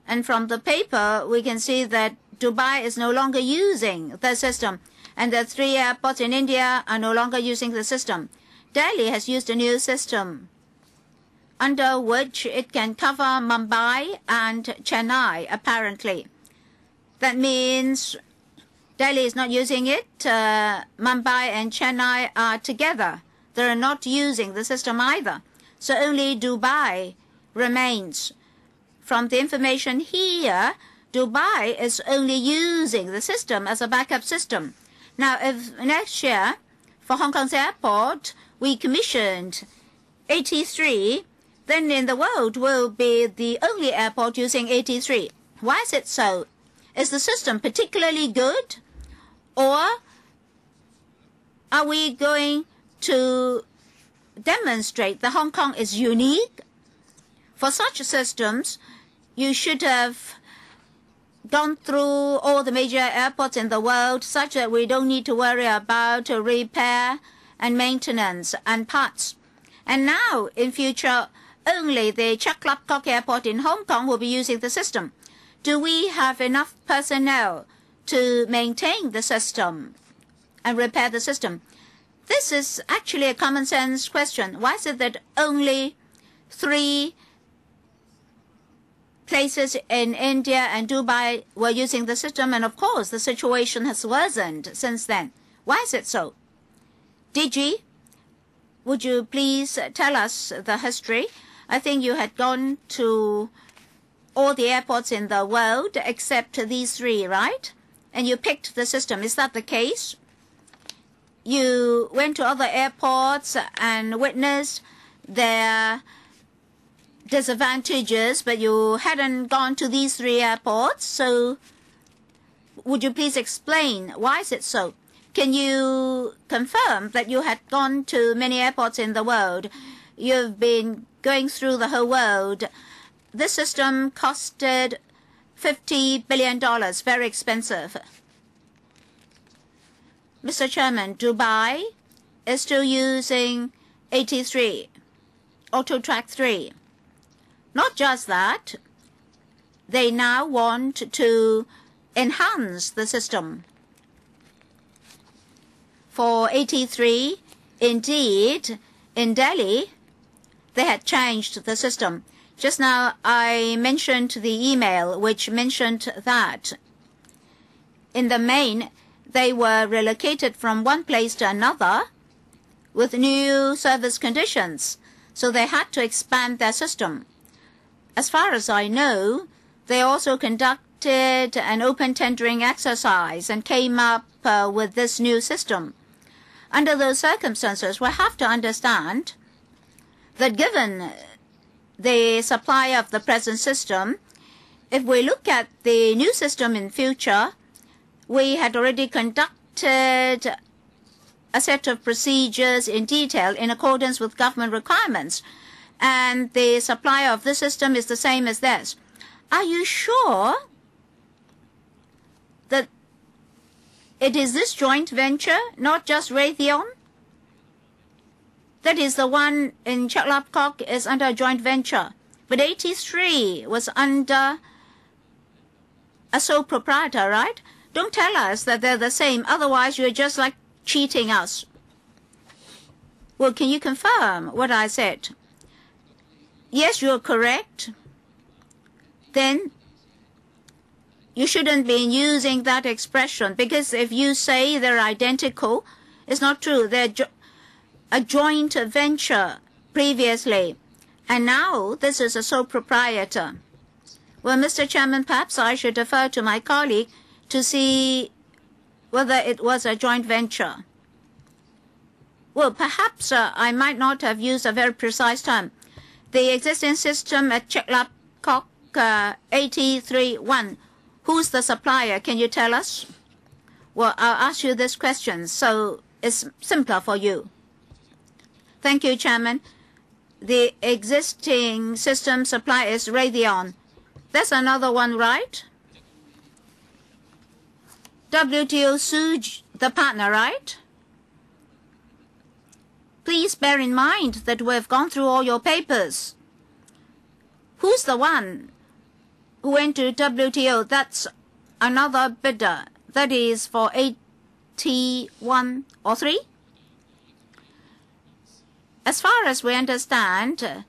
And from the paper, we can see that Dubai is no longer using the system, and the 3 airports in India are no longer using the system. Delhi has used a new system under which it can cover Mumbai and Chennai, apparently. That means Delhi is not using it. Mumbai and Chennai are together. They're not using the system either. So only Dubai remains. From the information here, Dubai is only using the system as a backup system. Now, if next year, for Hong Kong's airport, we commissioned 83, then in the world will be the only airport using 83. Why is it so? Is the system particularly good? Or are we going to demonstrate that Hong Kong is unique? For such systems, you should have gone through all the major airports in the world such that we don't need to worry about repair and maintenance and parts. And now, in future, only the Chek Lap Kok Airport in Hong Kong will be using the system. Do we have enough personnel to maintain the system and repair the system? This is actually a common sense question. Why is it that only 3 places in India and Dubai were using the system, and of course the situation has worsened since then? Why is it so? DG, would you please tell us the history? I think you had gone to all the airports in the world except these 3, right? And you picked the system. Is that the case? You went to other airports and witnessed their disadvantages, but you hadn't gone to these 3 airports. So would you please explain why is it so? Can you confirm that you had gone to many airports in the world? You've been going through the whole world. This system costed $50 billion, very expensive. Mr. Chairman, Dubai is still using 83, Auto Track 3. Not just that, they now want to enhance the system. For 83, indeed, in Delhi, they had changed the system. Just now, I mentioned the email which mentioned that in the main, they were relocated from one place to another with new service conditions, so they had to expand their system. As far as I know, they also conducted an open tendering exercise and came up with this new system. Under those circumstances, we have to understand that given the supply of the present system, if we look at the new system in future, we had already conducted a set of procedures in detail in accordance with government requirements, and the supply of this system is the same as this. Are you sure that it is this joint venture, not just Raytheon? That is the one in Chek Lap Kok is under a joint venture. But 83 was under a sole proprietor, right? Don't tell us that they're the same. Otherwise, you're just like cheating us. Well, can you confirm what I said? Yes, you're correct. Then you shouldn't be using that expression, because if you say they're identical, it's not true. They're a joint venture previously, and now this is a sole proprietor. Well, Mr. Chairman, perhaps I should defer to my colleague to see whether it was a joint venture. Well, perhaps I might not have used a very precise term. The existing system at Chek Lap Kok 83-1, who's the supplier? Can you tell us? Well, I'll ask you this question, so it's simpler for you. Thank you, Chairman. The existing system supplier is Raytheon. That's another one, right? WTO sued the partner, right? Please bear in mind that we've gone through all your papers. Who's the one who went to WTO? That's another bidder. That is for 81 or 3? As far as we understand,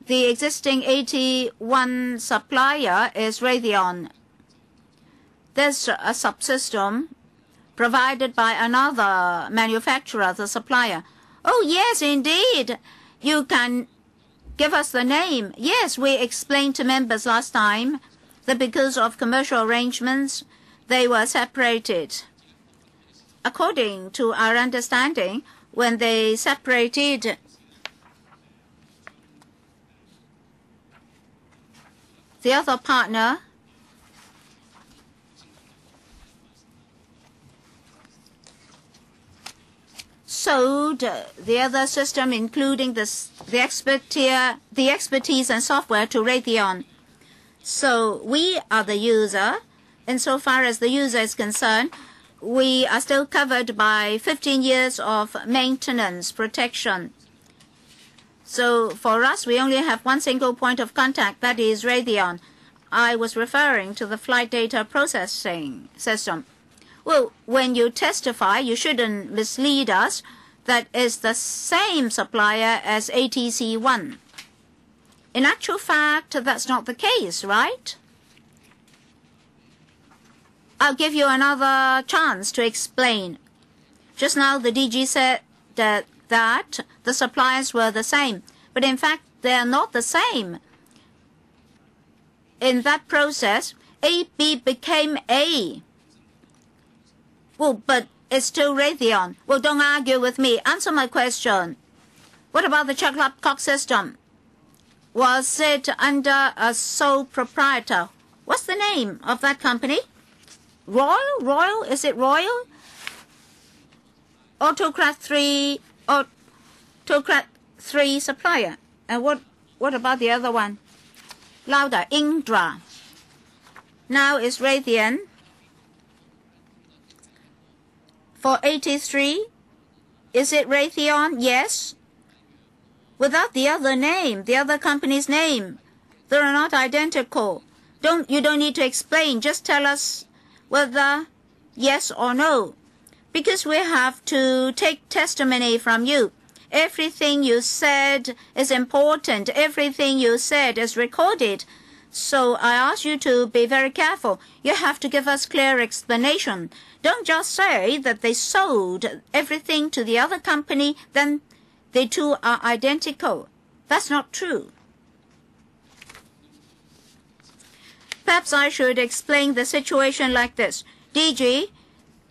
the existing AT1 supplier is Raytheon. There's a subsystem provided by another manufacturer, the supplier. Oh, yes, indeed. You can give us the name. Yes, we explained to members last time that because of commercial arrangements, they were separated. According to our understanding, when they separated, the other partner sold the other system, including the expertise and software, to Raytheon. So we are the user. Insofar as the user is concerned, we are still covered by 15 years of maintenance protection. So for us, we only have one single point of contact, that is Raytheon. I was referring to the flight data processing system. Well, when you testify, you shouldn't mislead us that it's the same supplier as ATC1. In actual fact, that's not the case, right? I'll give you another chance to explain. Just now, the DG said that the suppliers were the same, but in fact, they are not the same. In that process, AB became A. Well, but it's still Raytheon. Well, don't argue with me. Answer my question. What about the Chuck-Lap-Cock system? Was it under a sole proprietor? What's the name of that company? Royal? Is it Royal? Autocrat 3 supplier. And what about the other one? Louder, Indra. Now it's Raytheon. For 83, is it Raytheon? Yes. Without the other name, the other company's name. They're not identical. You don't need to explain. Just tell us whether yes or no. Because we have to take testimony from you. Everything you said is important. Everything you said is recorded. So I ask you to be very careful. You have to give us clear explanation. Don't just say that they sold everything to the other company, then the two are identical. That's not true. Perhaps I should explain the situation like this. DG,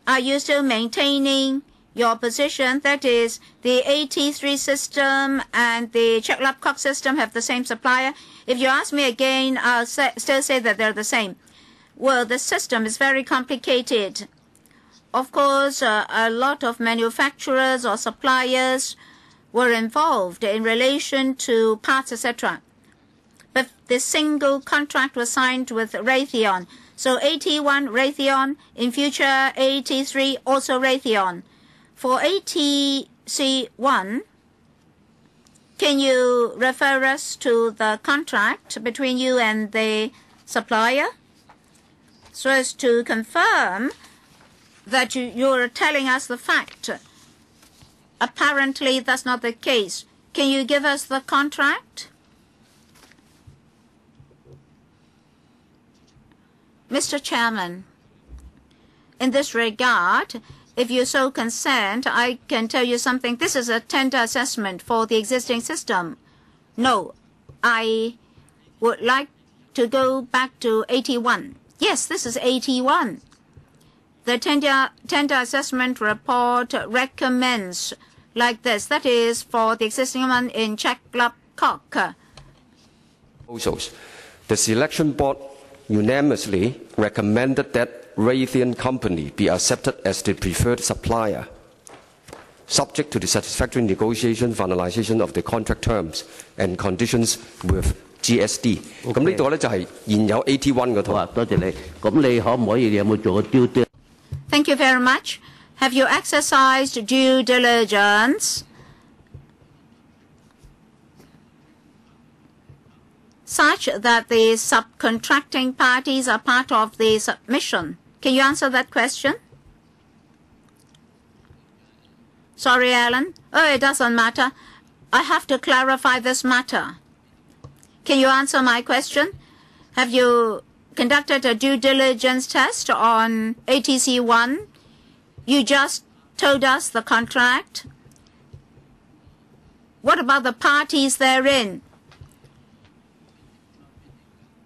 are you still maintaining your position? That is, the AT3 system and the Chuck-Lap-Cock system have the same supplier. If you ask me again, I'll still say that they're the same. Well, the system is very complicated. Of course, a lot of manufacturers or suppliers were involved in relation to parts, etc. But the single contract was signed with Raytheon. So AT1, Raytheon, in future AT3, also Raytheon. For ATC1, can you refer us to the contract between you and the supplier so as to confirm that you're telling us the fact? Apparently, that's not the case. Can you give us the contract? Mr. Chairman, in this regard, if you so consent, I can tell you something. This is a tender assessment for the existing system. No, I would like to go back to 81. Yes, this is 81. The tender assessment report recommends like this. That is for the existing one in Chuck-Lap-Cock.
The selection board unanimously recommended that Raytheon Company be accepted as the preferred supplier, subject to the satisfactory negotiation, finalization of the contract terms and conditions with GSD. 咁呢度呢就係現有 AT1 嗰套。多謝你。咁你可唔可以你有冇做個 due diligence？
Thank you very much. Have you exercised due diligence such that the subcontracting parties are part of the submission? Can you answer that question? Sorry, Alan. Oh, it doesn't matter. I have to clarify this matter. Can you answer my question? Have you conducted a due diligence test on ATC1? You just told us the contract. What about the parties therein?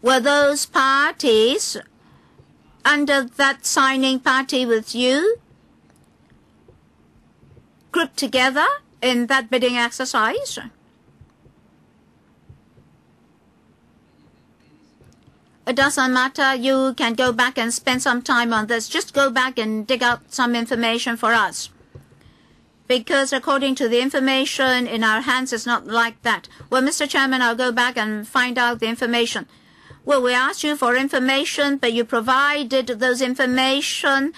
Were those parties under that signing party with you grouped together in that bidding exercise? It doesn't matter. You can go back and spend some time on this. Just go back and dig out some information for us. Because according to the information in our hands, it's not like that. Well, Mr. Chairman, I'll go back and find out the information. Well, we asked you for information, but you provided those information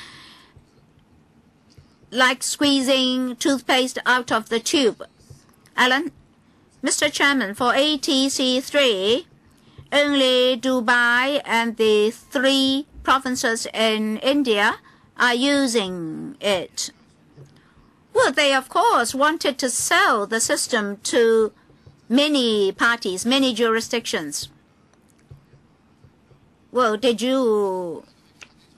like squeezing toothpaste out of the tube. Alan? Mr. Chairman, for ATC3, only Dubai and the 3 provinces in India are using it. Well, they, of course, wanted to sell the system to many parties, many jurisdictions. Well, did you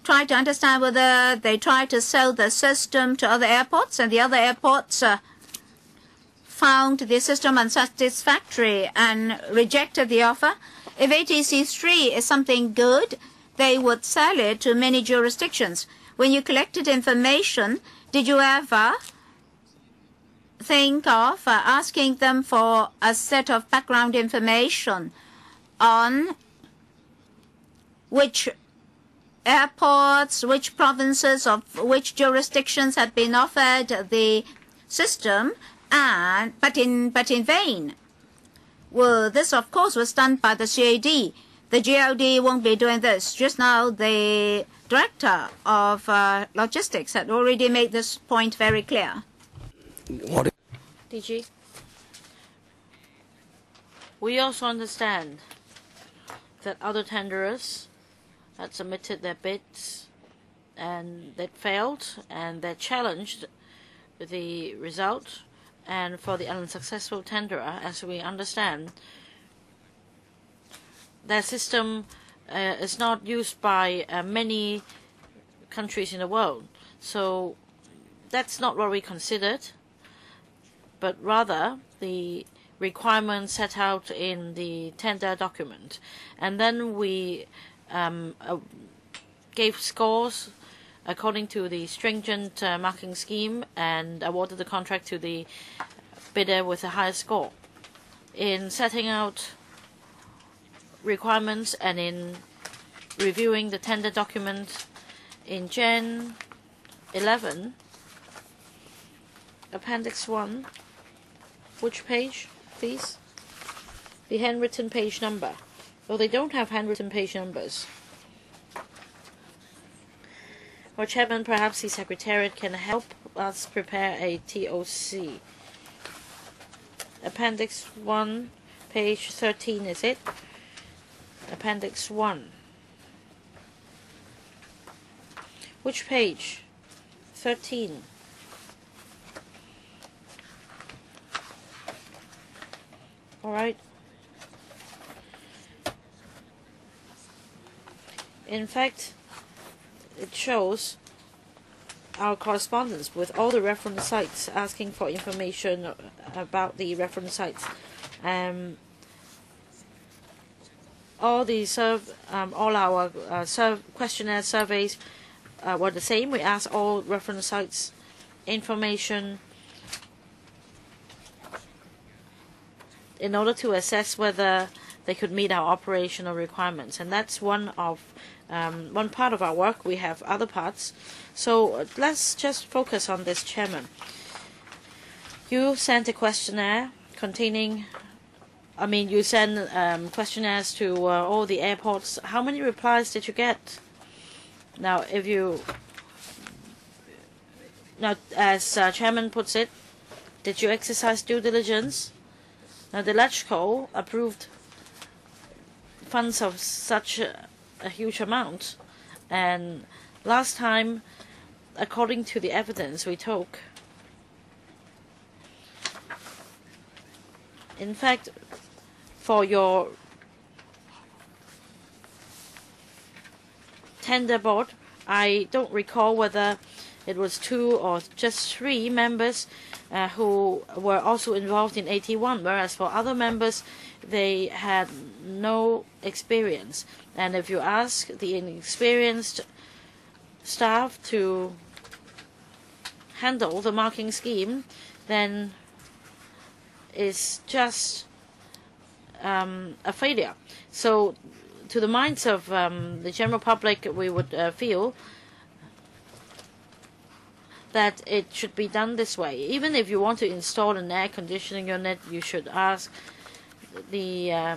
try to understand whether they tried to sell the system to other airports and the other airports found the system unsatisfactory and rejected the offer? If ATC3 is something good, they would sell it to many jurisdictions. When you collected information, did you ever think of asking them for a set of background information on which airports, which provinces, of which jurisdictions had been offered the system, but in vain? Well, this, of course, was done by the CAD. The GLD won't be doing this. Just now, the Director of Logistics had already made this point very clear.
DG, we also understand that other tenderers had submitted their bids and that failed, and they challenged the result. And for the unsuccessful tenderer, as we understand, their system is not used by many countries in the world. So that's not what we considered, but rather the requirements set out in the tender document. And then we gave scores according to the stringent marking scheme and awarded the contract to the bidder with the highest score. In setting out requirements and in reviewing the tender document in Jan 11, Appendix 1, which page, please? The handwritten page number. Well, they don't have handwritten page numbers. Well, Chairman, perhaps the Secretariat can help us prepare a TOC. Appendix 1, page 13, is it? Appendix 1. Which page? 13. All right. In fact, it shows our correspondence with all the reference sites asking for information about the reference sites. All our questionnaire surveys were the same. We asked all reference sites information in order to assess whether they could meet our operational requirements, and that's one part of our work. We have other parts, so let's just focus on this, Chairman. You sent a questionnaire containing, you send questionnaires to all the airports. How many replies did you get? Now, as Chairman puts it, did you exercise due diligence? Now, the LegCo approved funds of such a huge amount, and last time, according to the evidence we took, In fact, for your tender board, I don't recall whether it was 2 or just 3 members who were also involved in AT1, whereas for other members, they had no experience. And if you ask the inexperienced staff to handle the marking scheme, then it's just a failure. So to the minds of the general public, we would feel that it should be done this way. Even if you want to install an air conditioning unit, you should ask the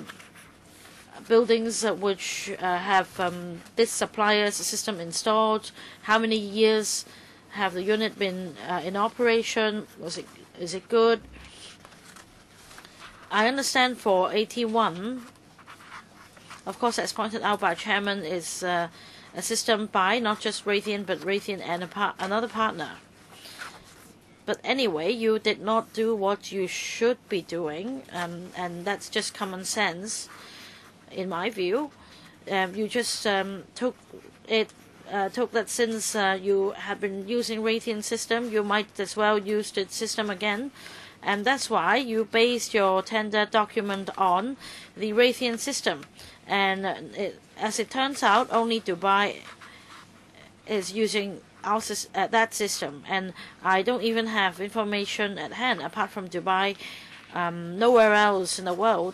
buildings which have this supplier's system installed, how many years have the unit been in operation, is it good. I understand for AT1, of course, as pointed out by Chairman, is a system by not just Raytheon but Raytheon and another partner. But anyway, you did not do what you should be doing, and that's just common sense, in my view. You just took that since you have been using Raytheon system, you might as well use the system again. And that's why you based your tender document on the Raytheon system. And as it turns out, only Dubai is using that system. And I don't even have information at hand, apart from Dubai, nowhere else in the world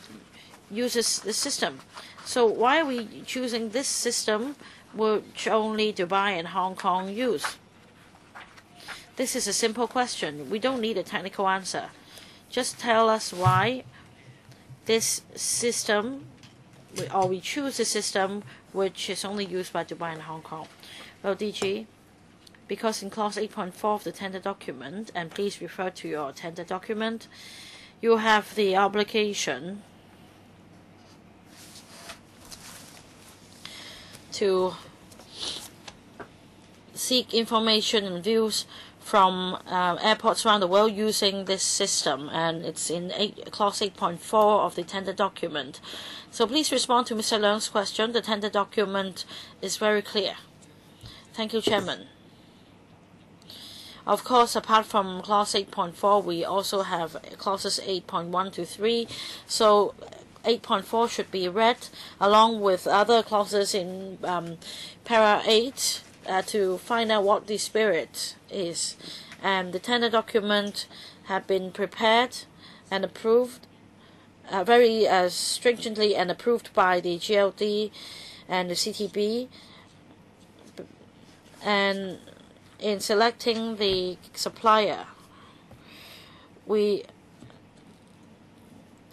uses the system. So why are we choosing this system which only Dubai and Hong Kong use? This is a simple question. We don't need a technical answer. Just tell us why this system, or we choose a system which is only used by Dubai and Hong Kong. Well, DG, because in clause 8.4 of the tender document, and please refer to your tender document, you have the obligation to seek information and views from airports around the world using this system, and it's in clause 8.4 of the tender document. So please respond to Mr. Leung's question. The tender document is very clear. Thank you, Chairman. Of course, apart from clause 8.4, we also have clauses 8.1 to 3. So 8.4 should be read along with other clauses in para 8 to find out what the spirit is. And the tender document have been prepared and approved very stringently and approved by the GLD and the CTB. And in selecting the supplier, we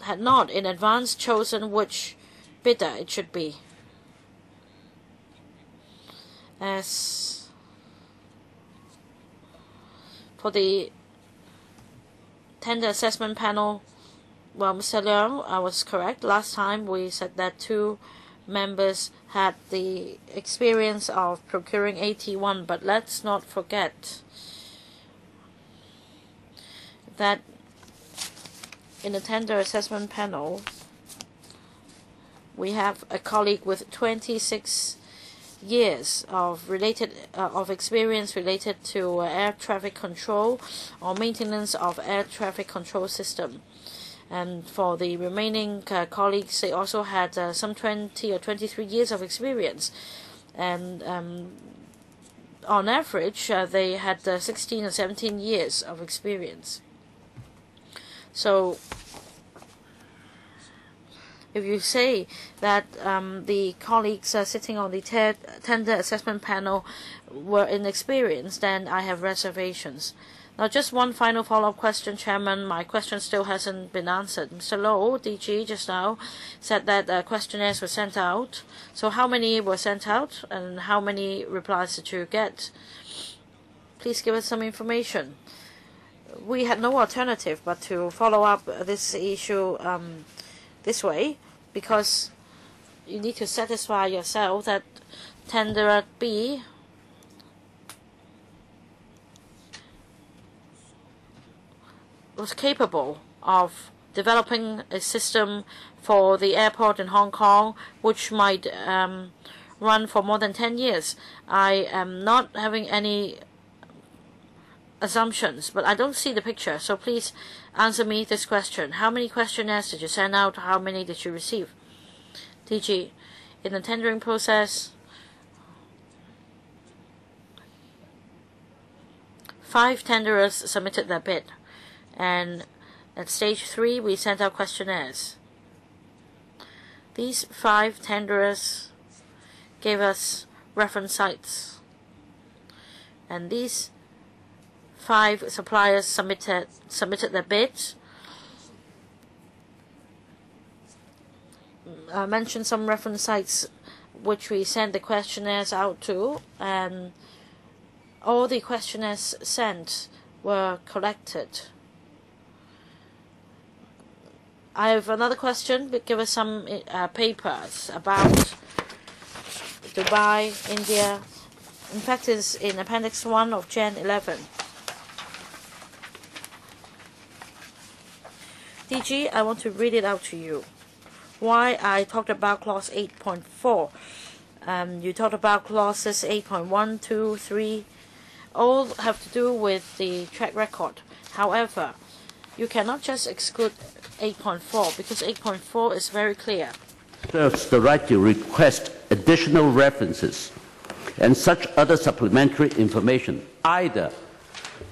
had not in advance chosen which bidder it should be. As for the tender assessment panel, well, Mr. Leung, I was correct. Last time we said that 2 members had the experience of procuring AT1, but let's not forget that in the tender assessment panel, we have a colleague with 26 years of experience related to air traffic control or maintenance of air traffic control system. And for the remaining colleagues, they also had some 20 or 23 years of experience. And on average, they had 16 or 17 years of experience. So if you say that the colleagues sitting on the tender assessment panel were inexperienced, then I have reservations. Now, just one final follow-up question, Chairman. My question still hasn't been answered. Mr. Low, DG, just now said that questionnaires were sent out. So how many were sent out, and how many replies did you get? Please give us some information. We had no alternative but to follow up this issue this way, because you need to satisfy yourself that tenderer B was capable of developing a system for the airport in Hong Kong, which might run for more than 10 years. I am not having any assumptions, but I don't see the picture. So please answer me this question. How many questionnaires did you send out? How many did you receive? DG, in the tendering process, 5 tenderers submitted their bid, and at stage 3 we sent out questionnaires. These 5 tenderers gave us reference sites, and these 5 suppliers submitted their bids. I mentioned some reference sites which we sent the questionnaires out to, and all the questionnaires sent were collected. I have another question. Give us some papers about Dubai, India. In fact, it's in Appendix 1 of Jan 11. DG, I want to read it out to you. Why I talked about clause 8.4. You talked about clauses 8.1, 2, 3. All have to do with the track record. However, you cannot just exclude 8.4 because 8.4 is very clear.
Serves the right to request additional references and such other supplementary information, either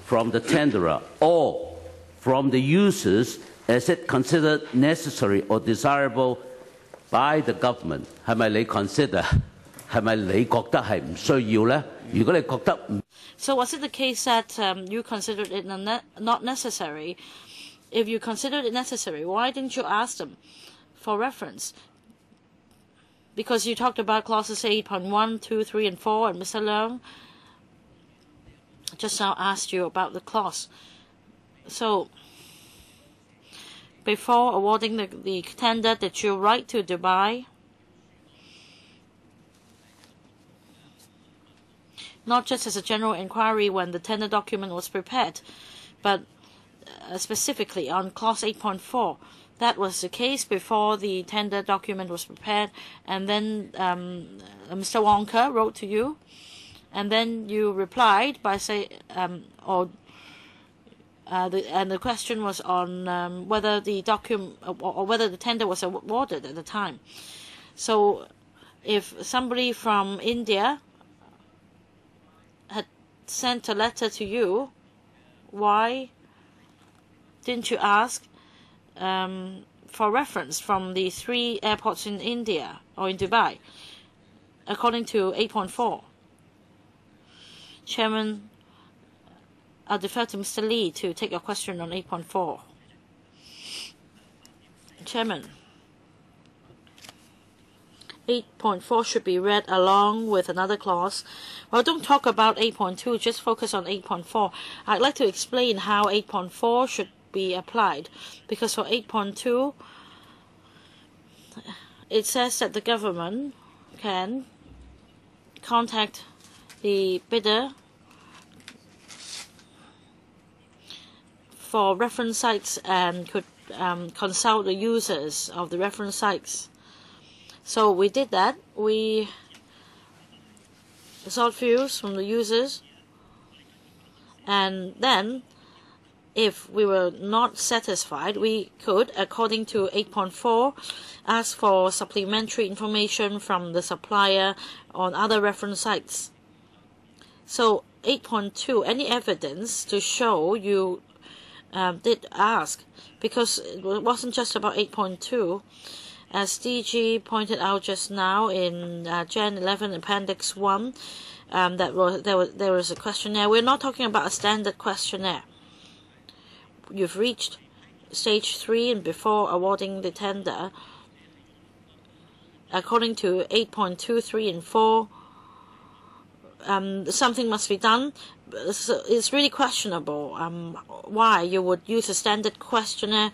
from the tenderer or from the users as it considered necessary or desirable by the government. 係咪你 consider？ 係咪你覺得係唔需要呢？如果你覺得唔
So was it the case that you considered it not necessary? If you considered it necessary, why didn't you ask them for reference? Because you talked about clauses 8.1, 2, 3, and 4, and Mr. Leung just now asked you about the clause. So before awarding the tender, did you write to Dubai? Not just as a general inquiry when the tender document was prepared, but specifically on clause 8.4. That was the case before the tender document was prepared, and then Mr. Wonka wrote to you, and then you replied by saying, and the question was on whether the document or whether the tender was awarded at the time. So, if somebody from India had sent a letter to you, why didn't you ask for reference from the 3 airports in India or in Dubai, according to 8.4? Chairman, I'll defer to Mr. Lee to take your question on 8.4. Chairman, 8.4 should be read along with another clause. Well, don't talk about 8.2, just focus on 8.4. I'd like to explain how 8.4 should be applied, because for 8.2, it says that the government can contact the bidder for reference sites and could consult the users of the reference sites. So we did that. We sought views from the users, and then if we were not satisfied, we could, according to 8.4, ask for supplementary information from the supplier on other reference sites. So 8.2, any evidence to show you did ask, because it wasn't just about 8.2. As DG pointed out just now in Jan 11 Appendix 1, there was a questionnaire. We're not talking about a standard questionnaire. You've reached stage 3 and before awarding the tender, according to 8.2, 3, and 4, something must be done. It's really questionable why you would use a standard questionnaire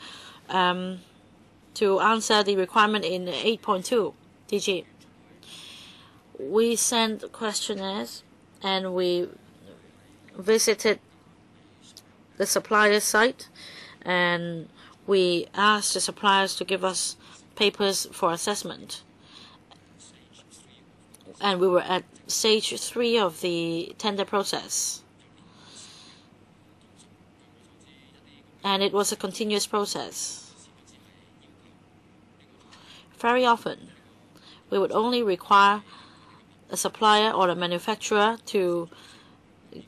to answer the requirement in 8.2. DG. We sent questionnaires and we visited the supplier site, and we asked the suppliers to give us papers for assessment. And we were at stage 3 of the tender process. And it was a continuous process. Very often, we would only require a supplier or a manufacturer to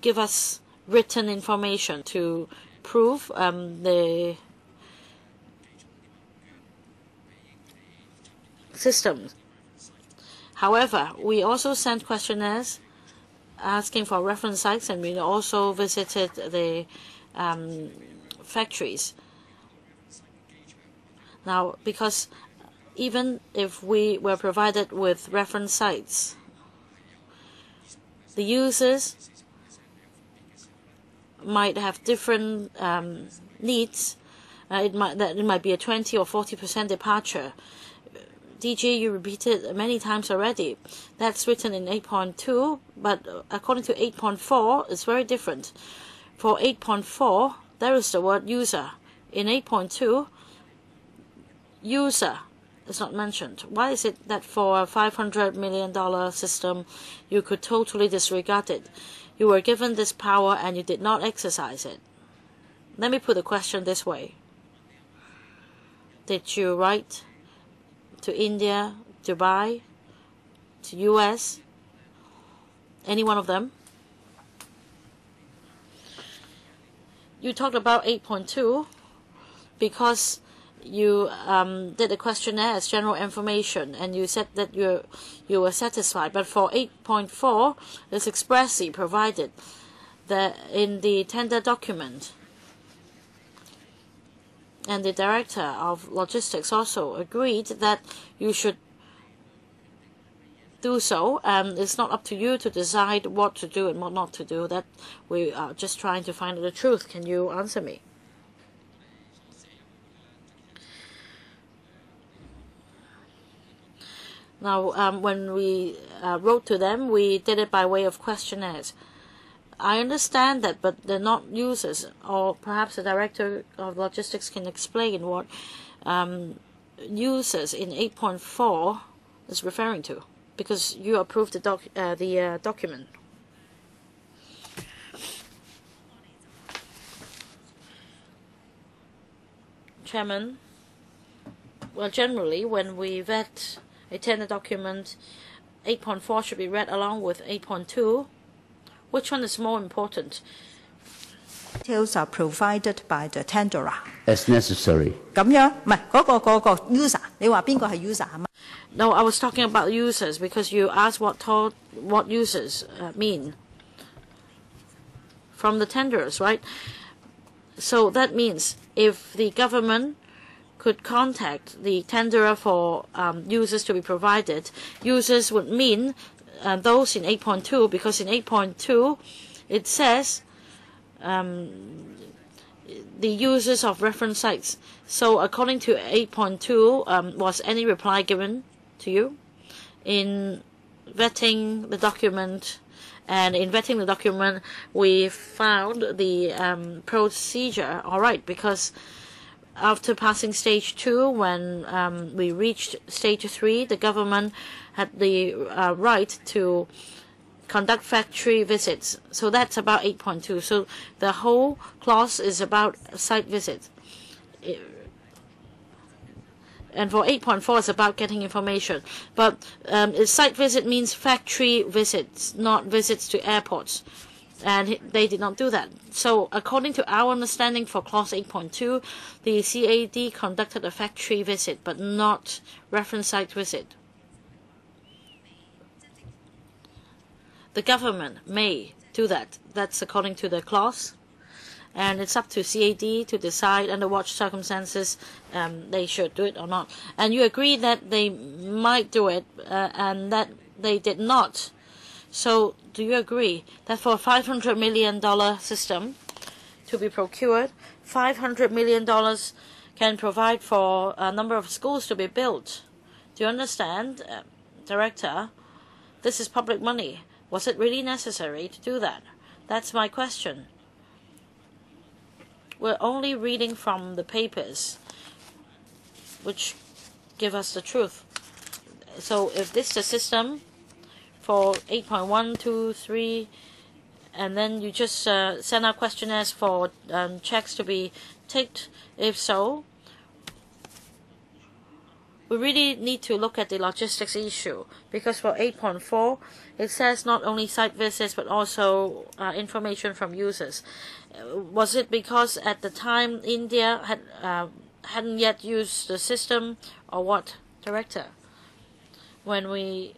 give us written information to prove the system. However, we also sent questionnaires asking for reference sites, and we also visited the factories. Now, because even if we were provided with reference sites, the users might have different needs. It might be a 20 or 40% departure. DG, you repeated many times already. That's written in 8.2, but according to 8.4, it's very different. For 8.4, there is the word user. In 8.2, user is not mentioned. Why is it that for a $500 million system, you could totally disregard it? You were given this power and you did not exercise it. Let me put the question this way. Did you write to India, Dubai, to US, any one of them? You talked about 8.2 because you did a questionnaire as general information, and you said that you were satisfied. But for 8.4, it's expressly provided that in the tender document, and the director of logistics also agreed that you should do so. It's not up to you to decide what to do and what not to do. That we are just trying to find the truth. Can you answer me? Now, when we wrote to them, we did it by way of questionnaires. I understand that, but they're not users, or perhaps the director of logistics can explain what users in 8.4 is referring to, because you approved the document. Chairman, well, generally, when we vet a tender document, 8.4 should be read along with 8.2. Which one is more important?
Details are provided by the tenderer.
As necessary.
咁樣唔係嗰個 user， 你話邊個係 user 啊嘛？
No, I was talking about users because you asked what users mean from the tenderers, right? So that means if the government could contact the tenderer for users to be provided, users would mean those in 8.2, because in 8.2 it says the users of reference sites. So according to 8.2, was any reply given to you in vetting the document? And in vetting the document, we found the procedure all right, because after passing stage 2, when we reached stage 3, the government had the right to conduct factory visits. So that's about 8.2. So the whole clause is about site visits. And for 8.4, it's about getting information. But site visit means factory visits, not visits to airports. And they did not do that. So according to our understanding for clause 8.2, the CAD conducted a factory visit, but not reference site visit. The government may do that. That's according to the clause. And it's up to CAD to decide under what circumstances they should do it or not. And you agree that they might do it and that they did not. So do you agree that for a $500 million system to be procured, $500 million can provide for a number of schools to be built? Do you understand, Director? This is public money. Was it really necessary to do that? That's my question. We're only reading from the papers. which give us the truth. So if this is the system for 8.1, 2, 3, and then you just send out questionnaires for checks to be ticked, if so, we really need to look at the logistics issue, because for 8.4 it says not only site visits but also information from users. Was it because at the time India hadn't yet used the system, or what, Director? When we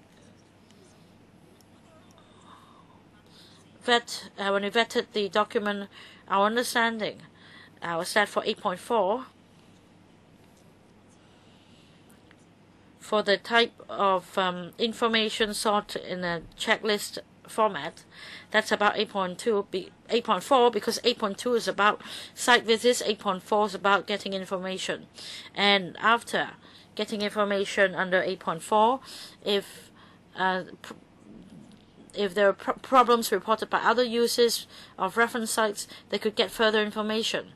vetted the document, our understanding was that for 8.4, for the type of information sought in a checklist format, that's about 8.4, because 8.2 is about site visits, 8.4 is about getting information. And after getting information under 8.4, if there are problems reported by other users of reference sites, they could get further information.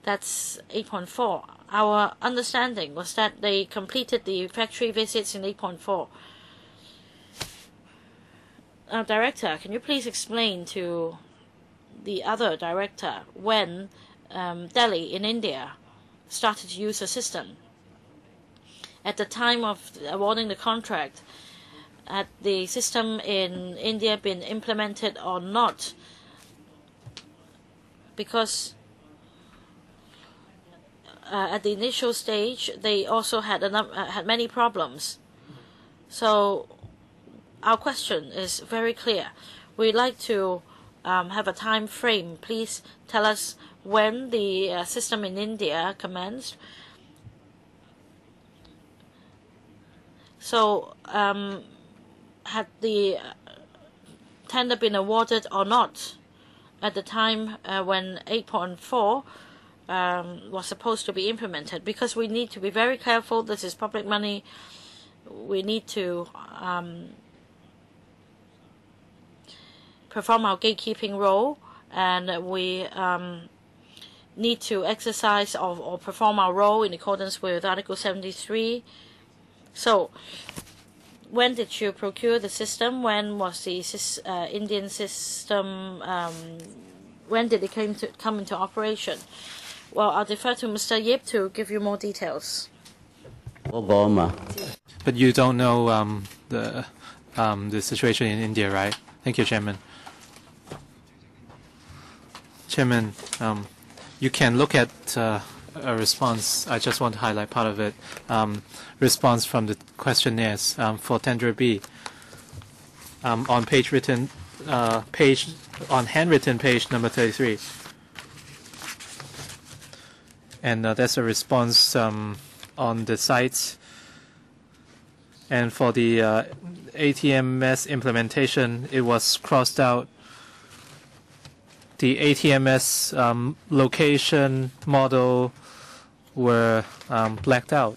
That's 8.4. Our understanding was that they completed the factory visits in 8.4. Director, can you please explain to the other director when Delhi in India started to use the system? At the time of awarding the contract, had the system in India been implemented or not? Because at the initial stage, they also had many problems. So our question is very clear. We'd like to have a time frame. Please tell us when the system in India commenced. So had the tender been awarded or not at the time when 8.4 was supposed to be implemented? Because we need to be very careful. This is public money. We need to perform our gatekeeping role, and we need to exercise or perform our role in accordance with Article 73. So, when did you procure the system? When was the Indian system? When did it come into operation? Well, I'll defer to Mr. Yip to give you more details.
But you don't know the situation in India, right? Thank you, Chairman. Chairman, you can look at a response. I just want to highlight part of it. Response from the questionnaires for tender B. On handwritten page number 33. And that's a response on the sites. And for the ATMS implementation, it was crossed out. The ATMS location model were blacked out.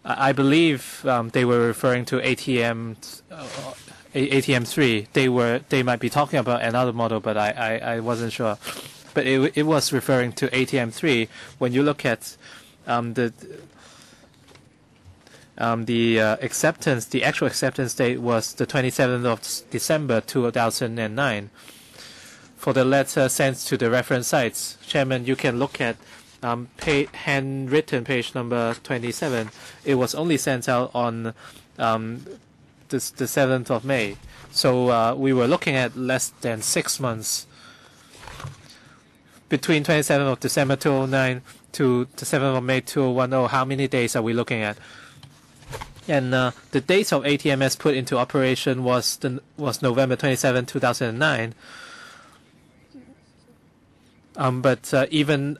I believe they were referring to ATM3. They might be talking about another model, but I wasn't sure. But it was referring to ATM3. When you look at the acceptance, the actual acceptance date was the 27th of December 2009. For the letter sent to the reference sites, Chairman, you can look at handwritten page number 27. It was only sent out on the 7th of May. So we were looking at less than 6 months. Between 27th of December 2009 to the 7th of May 2010, how many days are we looking at? And the date of ATMS put into operation was November 27, 2009. But even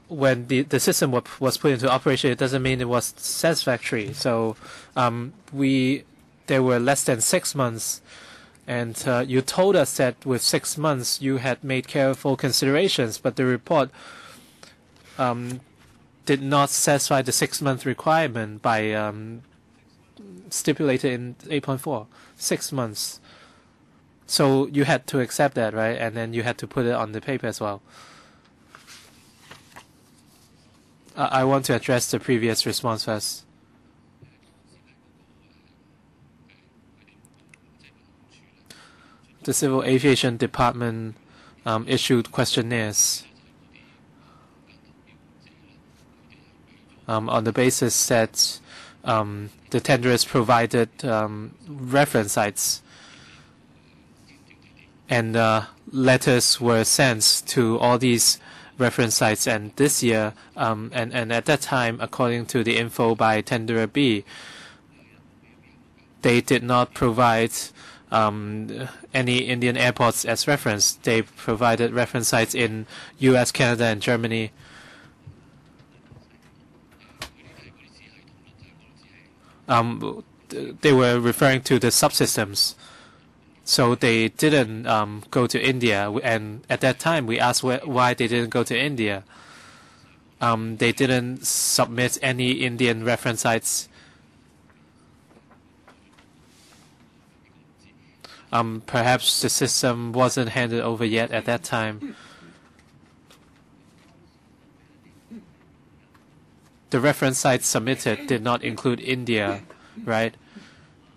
when the system was put into operation, it doesn't mean it was satisfactory. So there were less than 6 months. And you told us that with 6 months you had made careful considerations, but the report did not satisfy the 6-month requirement by stipulated in 8.4. 6 months. So you had to accept that, right? And then you had to put it on the paper as well. I want to address the previous response first. The Civil Aviation Department issued questionnaires on the basis that the tenderers provided reference sites, and letters were sent to all these reference sites. And this year, and at that time, according to the info by tenderer B, they did not provide any Indian airports as reference. They provided reference sites in US, Canada, and Germany. They were referring to the subsystems. So they didn't go to India. And at that time, we asked why they didn't go to India. They didn't submit any Indian reference sites. Perhaps the system wasn't handed over yet at that time. The reference sites submitted did not include India, right?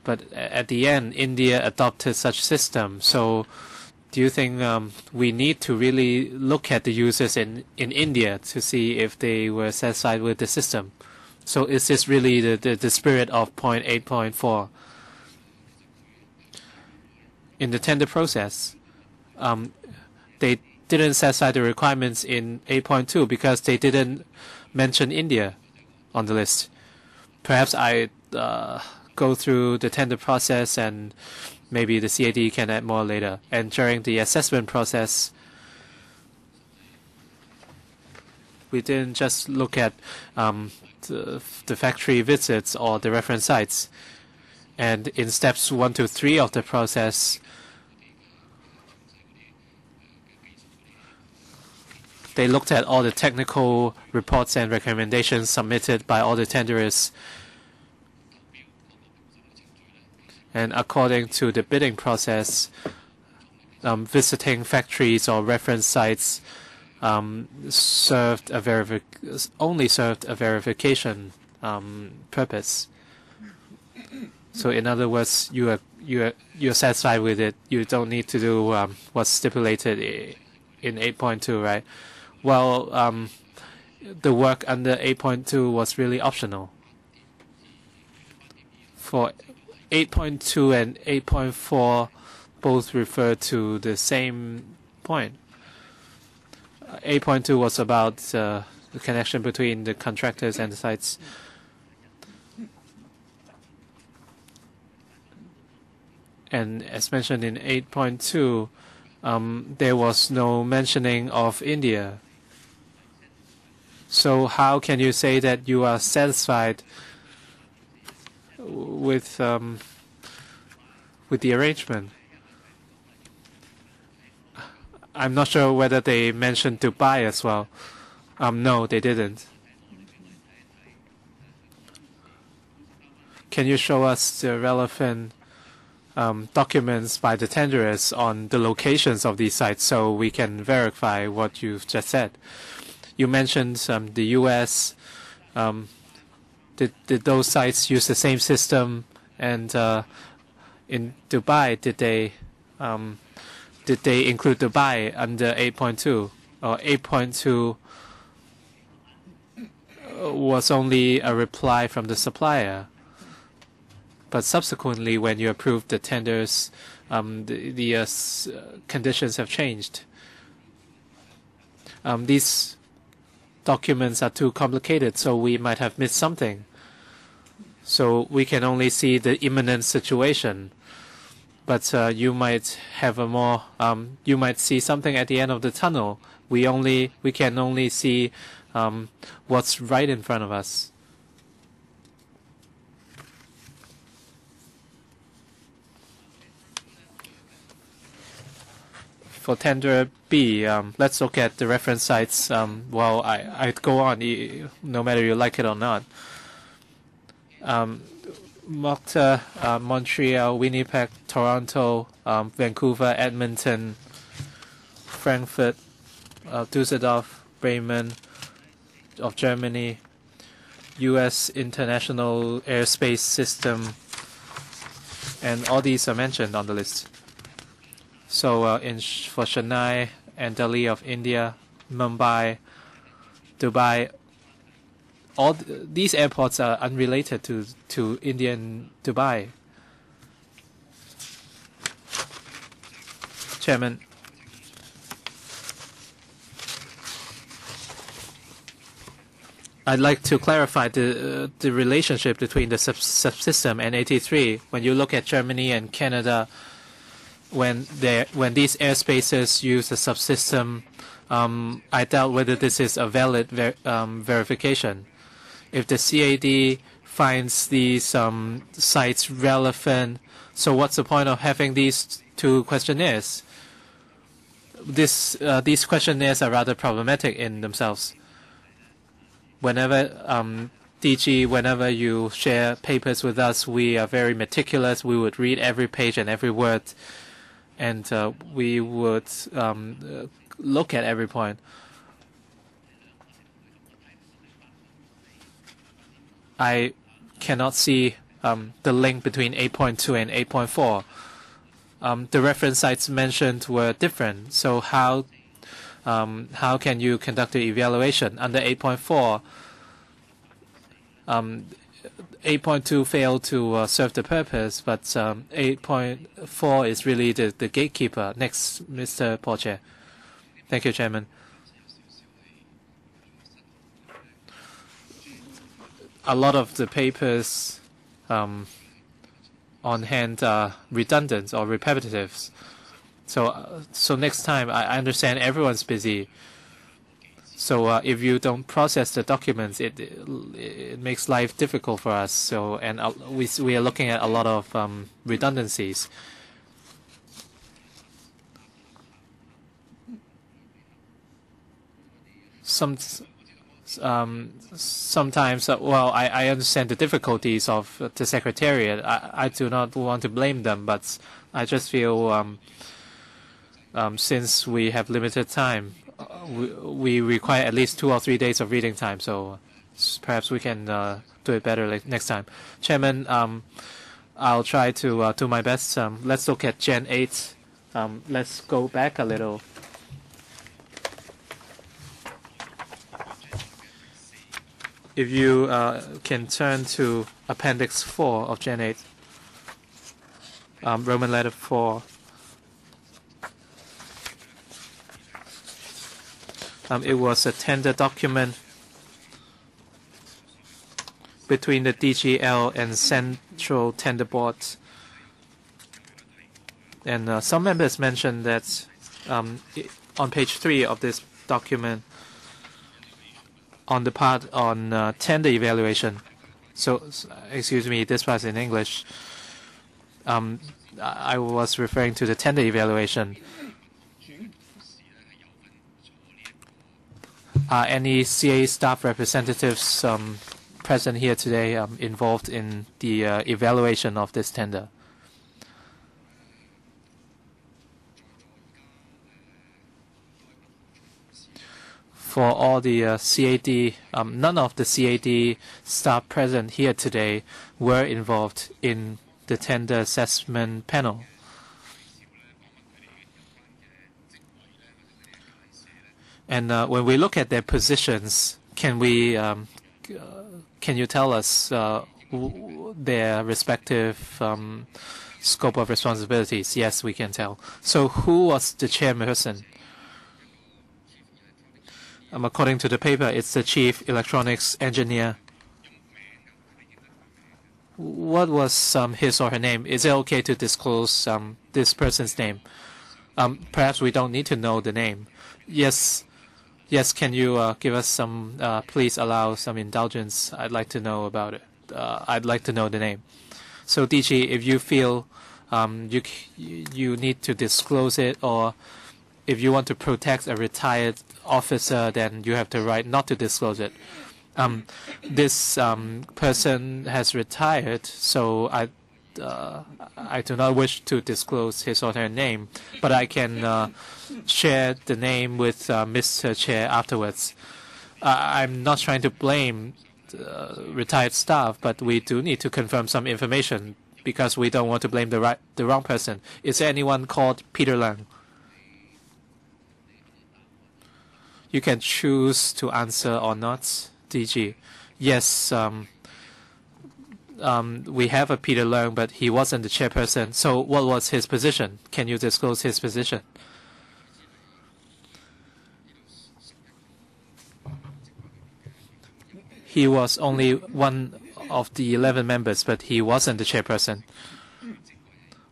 But at the end, India adopted such system. So do you think we need to really look at the users in India to see if they were satisfied with the system? So is this really the spirit of point 8.4? In the tender process, they didn't satisfy the requirements in 8.2 because they didn't mention India on the list. Perhaps I go through the tender process, and maybe the CAD can add more later. And during the assessment process, we didn't just look at the factory visits or the reference sites. And in steps 1 to 3 of the process, they looked at all the technical reports and recommendations submitted by all the tenderers. And according to the bidding process, visiting factories or reference sites only served a verification purpose. So in other words, you're satisfied with it. You don't need to do what's stipulated in 8.2, right? Well, the work under 8.2 was really optional. For 8.2 and 8.4 both refer to the same point. 8.2 was about the connection between the contractors and the sites. And as mentioned in 8.2, there was no mentioning of India. So how can you say that you are satisfied with the arrangement? I'm not sure whether they mentioned Dubai as well. No, they didn't. Can you show us the relevant documents by the tenderers on the locations of these sites so we can verify what you've just said? You mentioned the U.S. Did those sites use the same system? And in Dubai, did they include Dubai under 8.2? Or 8.2 was only a reply from the supplier? But subsequently, when you approved the tenders, the conditions have changed. These documents are too complicated, so we might have missed something. So we can only see the imminent situation. But you might have a more, you might see something at the end of the tunnel. We can only see what's right in front of us. For tender B, let's look at the reference sites. Well, I'd go on, no matter you like it or not. Malta, Montreal, Winnipeg, Toronto, Vancouver, Edmonton, Frankfurt, Düsseldorf, Bremen, of Germany, U.S. International Airspace System, and all these are mentioned on the list. So for Chennai and Delhi of India, Mumbai, Dubai, all these airports are unrelated to India and Dubai. Chairman. I'd like to clarify the relationship between the subsystem and 83. When you look at Germany and Canada, when these airspaces use the subsystem, I doubt whether this is a valid verification. If the CAD finds these sites relevant, so what's the point of having these two questionnaires? These questionnaires are rather problematic in themselves. Whenever DG, whenever you share papers with us, we are very meticulous. We would read every page and every word, and we would look at every point. I cannot see the link between 8.2 and 8.4. The reference sites mentioned were different, so how can you conduct the evaluation under 8.4? 8.2 failed to serve the purpose, but 8.4 is really the gatekeeper. Next, Mr. Paul Chair. Thank you, Chairman. A lot of the papers on hand are redundant or repetitive. So next time, I understand everyone's busy. So if you don't process the documents, it makes life difficult for us. So we are looking at a lot of redundancies. Sometimes, well, I understand the difficulties of the Secretariat. I do not want to blame them, but I just feel since we have limited time, we require at least 2 or 3 days of reading time. So perhaps we can do it better next time. Chairman, I'll try to do my best. Let's look at Gen 8. Let's go back a little. If you can turn to Appendix 4 of Gen 8, Roman letter 4. It was a tender document between the DGL and Central Tender Board. And some members mentioned that on page 3 of this document, on the part on tender evaluation. So, excuse me, this was in English. I was referring to the tender evaluation. Are any CA staff representatives present here today involved in the evaluation of this tender? For all the CAD, none of the CAD staff present here today were involved in the tender assessment panel. And when we look at their positions, can you tell us their respective scope of responsibilities? Yes, we can tell. So who was the chairperson? According to the paper, it's the chief electronics engineer. What was his or her name? Is it okay to disclose this person's name? Perhaps we don't need to know the name. Yes. Yes, can you give us some, please allow some indulgence. I'd like to know about it. I'd like to know the name. So DG, if you feel you need to disclose it, or if you want to protect a retired officer, then you have the right not to disclose it. This person has retired, so I do not wish to disclose his or her name, but I can share the name with Mr. Chair afterwards. I'm not trying to blame retired staff, but we do need to confirm some information because we don't want to blame the wrong person. Is there anyone called Peter Lang? You can choose to answer or not, DG. Yes, we have a Peter Leung, but he wasn't the chairperson. So what was his position? Can you disclose his position? He was only one of the 11 members, but he wasn't the chairperson.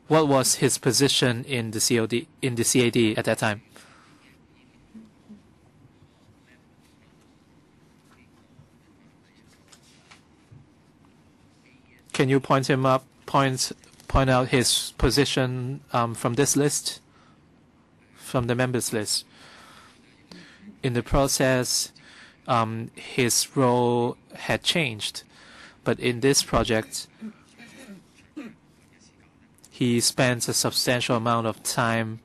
What was his position in the CAD at that time? Can you point out his position from this list, from the members list? In the process, his role had changed, but in this project, he spent a substantial amount of time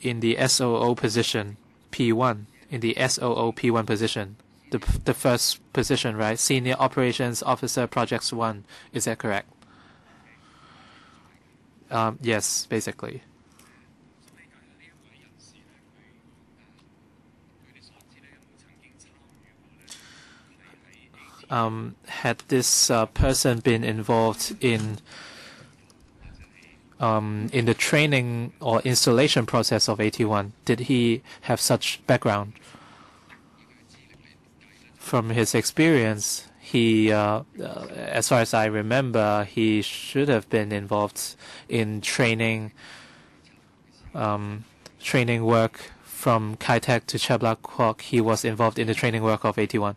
in the SOO position, P1, in the SOO P1 position. The first position, right? Senior Operations Officer, Projects 1. Is that correct? Yes, basically. Had this person been involved in the training or installation process of Pt1? Did he have such background? From his experience, he, as far as I remember, he should have been involved in training work from Kai Tak to Chablak Kwok. He was involved in the training work of Pt1.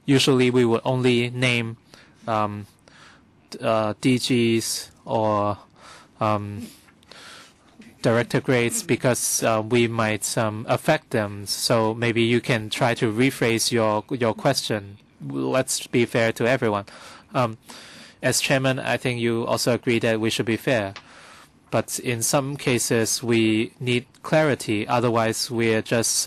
Usually, we would only name DGs or director grades because we might affect them. So maybe you can try to rephrase your question. Let's be fair to everyone. As chairman, I think you also agree that we should be fair. But in some cases, we need clarity. Otherwise, we're just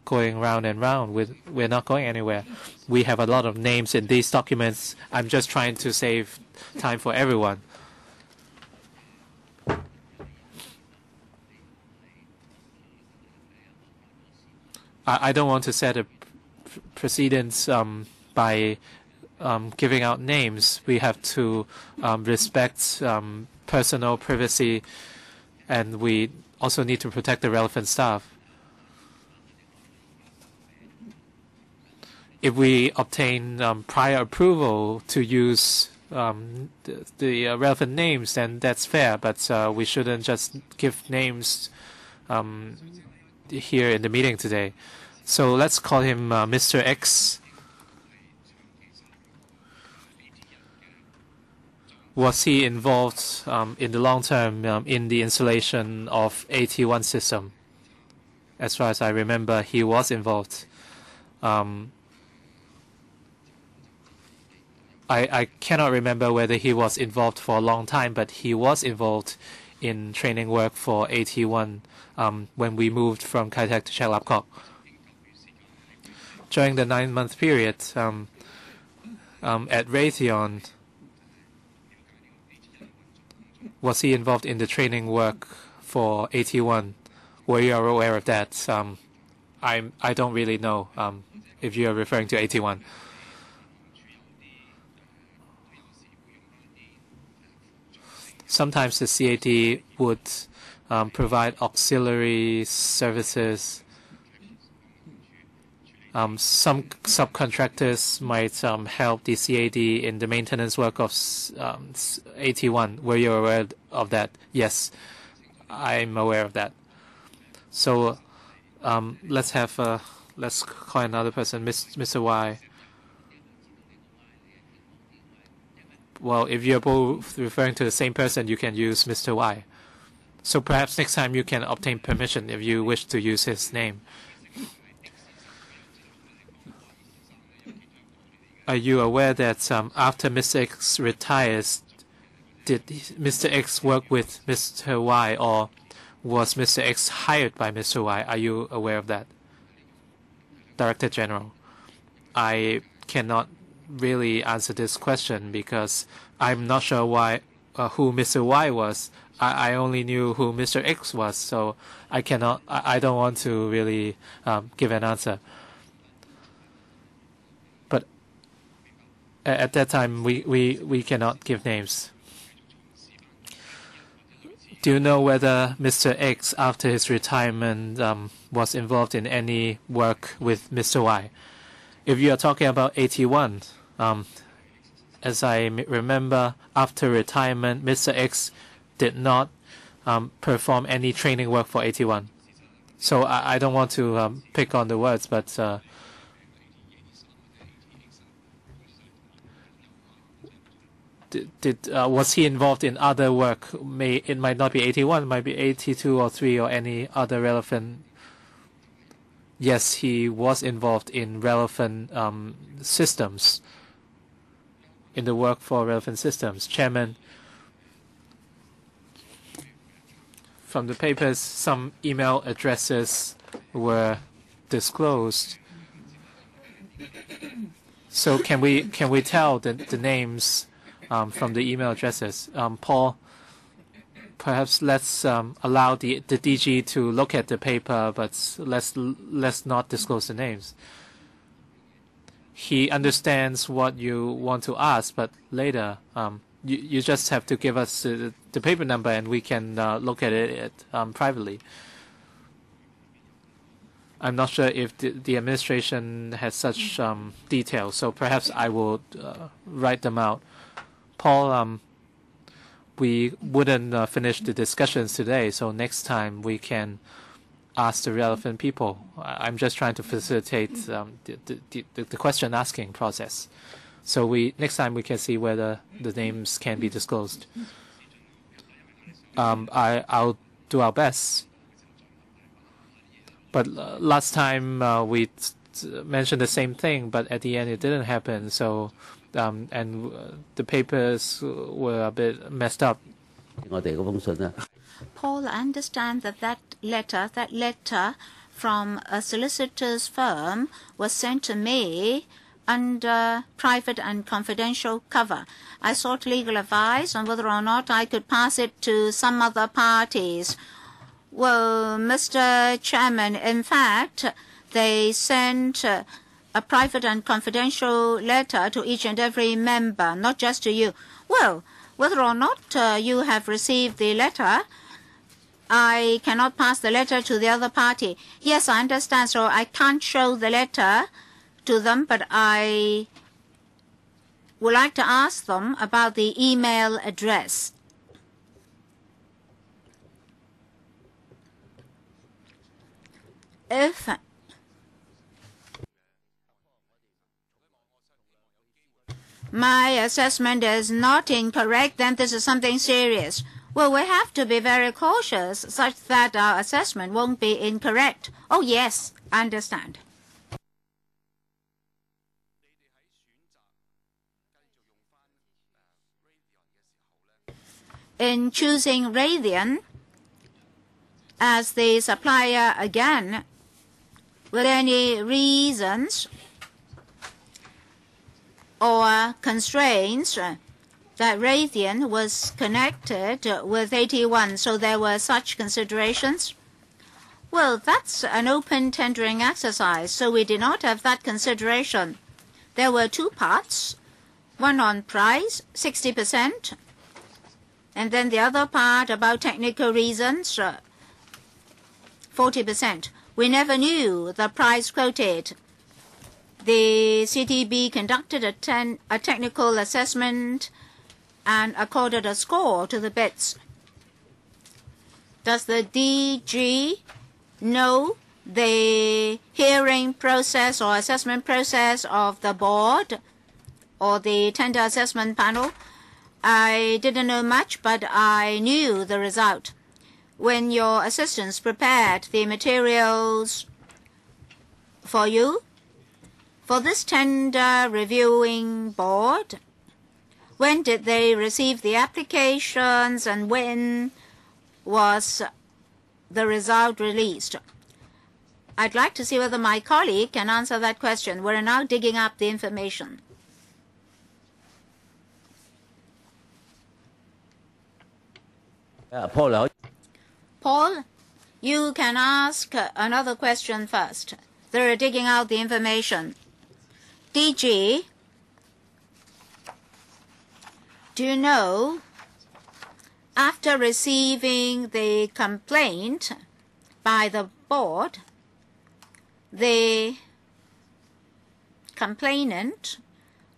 going round and round. We're not going anywhere. We have a lot of names in these documents. I'm just trying to save time for everyone. I don't want to set a precedence by giving out names. We have to respect personal privacy, and we also need to protect the relevant staff. If we obtain prior approval to use the relevant names, then that's fair, but we shouldn't just give names here in the meeting today. So let's call him Mr. X. Was he involved in the long term in the installation of Pt1 system? As far as I remember, he was involved. I cannot remember whether he was involved for a long time, but he was involved in training work for Pt1 when we moved from Kai Tak to Chek Lap Kok. During the 9-month period at Raytheon, was he involved in the training work for Pt1? Were you aware of that? I don't really know if you are referring to Pt1. Sometimes the CAD would provide auxiliary services. Some subcontractors might help the CAD in the maintenance work of Pt1. Were you aware of that? Yes, I'm aware of that. So let's call another person, Mr. Y. Well, if you're both referring to the same person, you can use Mr. Y. So perhaps next time you can obtain permission if you wish to use his name. Are you aware that after Mr. X retires, did Mr. X work with Mr. Y, or was Mr. X hired by Mr. Y? Are you aware of that? Director General, I cannot really answer this question because I'm not sure who Mr. Y was. I only knew who Mr. X was, so I cannot. I don't want to really give an answer. But at that time, we cannot give names. Do you know whether Mr. X, after his retirement, was involved in any work with Mr. Y? If you are talking about Pt1, as I remember, after retirement, Mr. X did not perform any training work for Pt1. So I don't want to pick on the words, but was he involved in other work? It might not be Pt1, it might be Pt2 or 3 or any other relevant. Yes, he was involved in relevant systems, in the work for relevant systems. Chairman, from the papers, some email addresses were disclosed. So can we tell the names from the email addresses? Paul, perhaps let's allow the DG to look at the paper, but let's not disclose the names. He understands what you want to ask, but later you just have to give us the paper number and we can look at it privately. I'm not sure if the administration has such details, so perhaps I will write them out. Paul, we wouldn't finish the discussions today, so next time we can ask the relevant people. I'm just trying to facilitate the question asking process. So next time we can see whether the names can be disclosed. I'll do our best. But last time we mentioned the same thing, but at the end it didn't happen. So and the papers were a bit messed up.
Paul, I understand that letter from a solicitor's firm was sent to me under private and confidential cover. I sought legal advice on whether or not I could pass it to some other parties. Well, Mr. Chairman, in fact, they sent a private and confidential letter to each and every member, not just to you. Well, whether or not you have received the letter, I cannot pass the letter to the other party. Yes, I understand, so I can't show the letter to them, but I would like to ask them about the email address. If my assessment is not incorrect, then this is something serious. Well, we have to be very cautious such that our assessment won't be incorrect. Oh, yes, I understand. In choosing Raytheon as the supplier again, were there any reasons or constraints that Raytheon was connected with Pt1, so there were such considerations? Well, that's an open tendering exercise, so we did not have that consideration. There were two parts, one on price, 60%, and then the other part about technical reasons, 40%. We never knew the price quoted. The CTB conducted a technical assessment and accorded a score to the bids. Does the DG know the hearing process or assessment process of the board or the tender assessment panel? I didn't know much, but I knew the result. When your assistants prepared the materials for you, For this tender reviewing board, when did they receive the applications and when was the result released? I'd like to see whether my colleague can answer that question. We're now digging up the information. Paul, you can ask another question first. They're digging out the information. DG, do you know, after receiving the complaint by the board, the complainant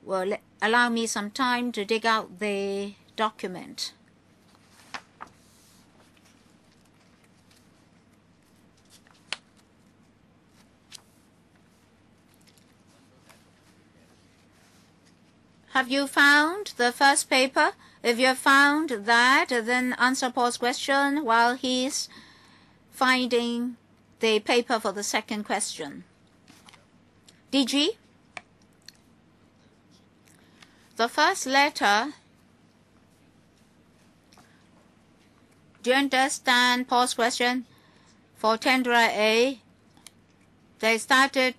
will allow me some time to dig out the document. Have you found the first paper? If you have found that, then answer Paul's question while he's finding the paper for the second question. DG? The first letter, do you understand Paul's question? For tenderer A, they started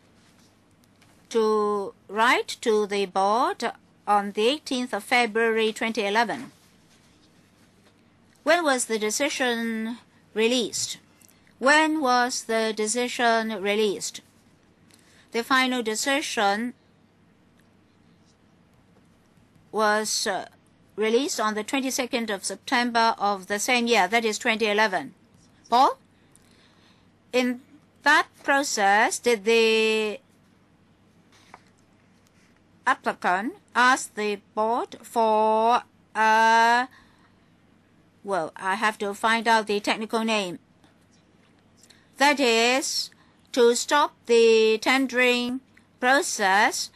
to write to the board on the 18th of February 2011. When was the decision released? When was the decision released? The final decision was released on the 22nd of September of the same year, that is 2011. Paul? In that process, did the applicant ask the board for well, I have to find out the technical name. That is, to stop the tendering process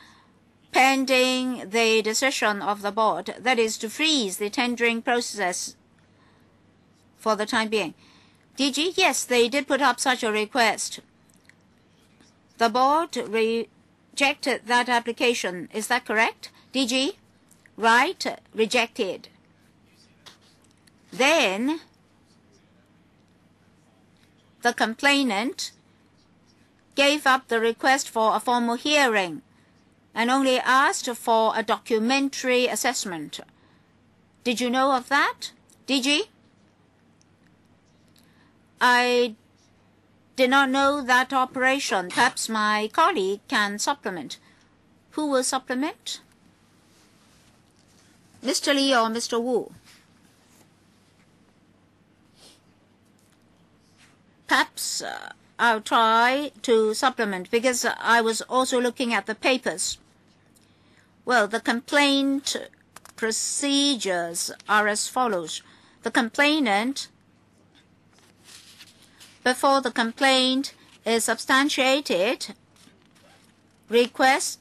pending the decision of the board. That is, to freeze the tendering process for the time being. DG, yes, they did put up such a request. The board rejected that application. Is that correct? DG? Right, rejected. Then the complainant gave up the request for a formal hearing and only asked for a documentary assessment. Did you know of that, DG? I did not know that operation. Perhaps my colleague can supplement. Who will supplement? Mr. Lee or Mr. Wu? Perhaps I'll try to supplement because I was also looking at the papers. Well, the complaint procedures are as follows. The complainant, before the complaint is substantiated, requests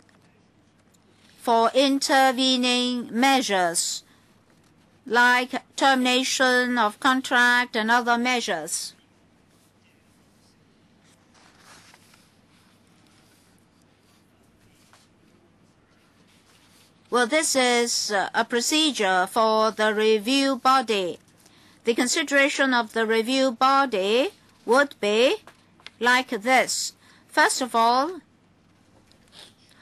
for intervening measures like termination of contract and other measures. Well, this is a procedure for the review body. The consideration of the review body would be like this. First of all,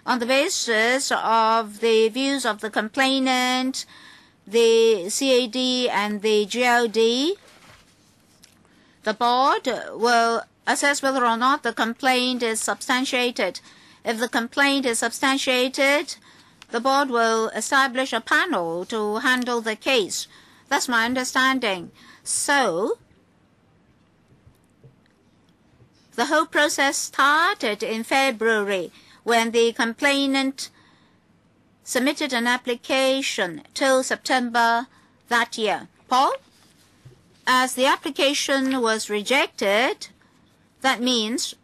on the basis of the views of the complainant, the CAD and the GLD, the board will assess whether or not the complaint is substantiated. If the complaint is substantiated, the board will establish a panel to handle the case. That's my understanding. So, the whole process started in February when the complainant submitted an application till September that year. Paul? As the application was rejected, that means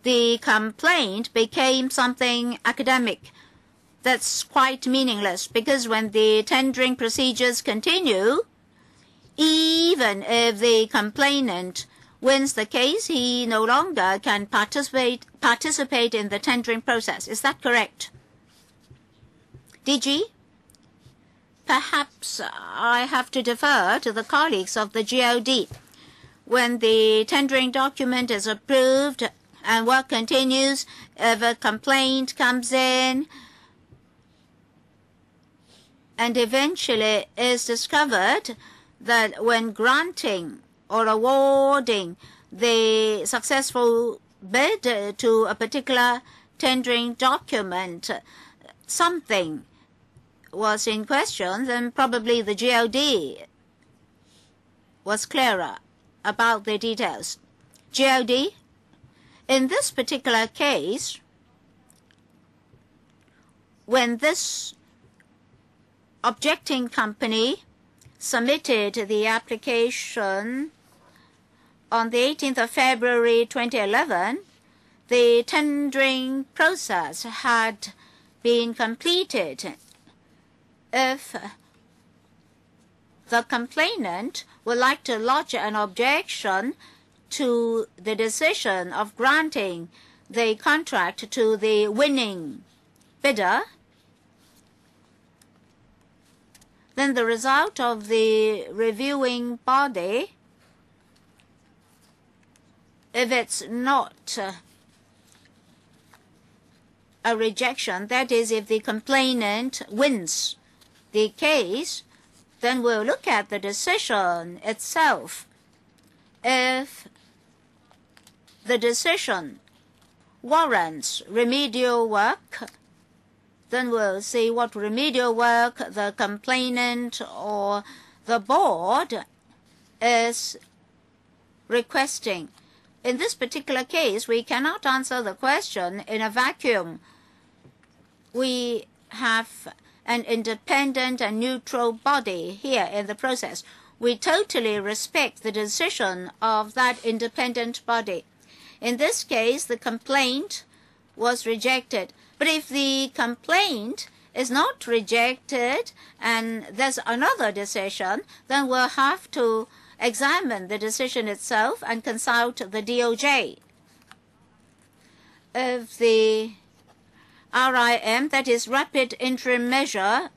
the complaint became something academic. That's quite meaningless because when the tendering procedures continue, even if the complainant wins the case, he no longer can participate in the tendering process. Is that correct? DG? Perhaps I have to defer to the colleagues of the GOD. When the tendering document is approved and work continues, if a complaint comes in and eventually is discovered that when granting or awarding the successful bid to a particular tendering document, something was in question, then probably the GOD was clearer about the details. GOD, in this particular case, when this objecting company submitted the application on the 18th of February 2011, the tendering process had been completed. If the complainant would like to lodge an objection to the decision of granting the contract to the winning bidder, then the result of the reviewing body, if it's not a rejection, that is, if the complainant wins the case, then we'll look at the decision itself. If the decision warrants remedial work, then we'll see what remedial work the complainant or the board is requesting. In this particular case, we cannot answer the question in a vacuum. We have an independent and neutral body here in the process. We totally respect the decision of that independent body. In this case, the complaint was rejected. But if the complaint is not rejected and there's another decision, then we'll have to examine the decision itself and consult the DOJ. If the RIM, that is Rapid Interim Measure,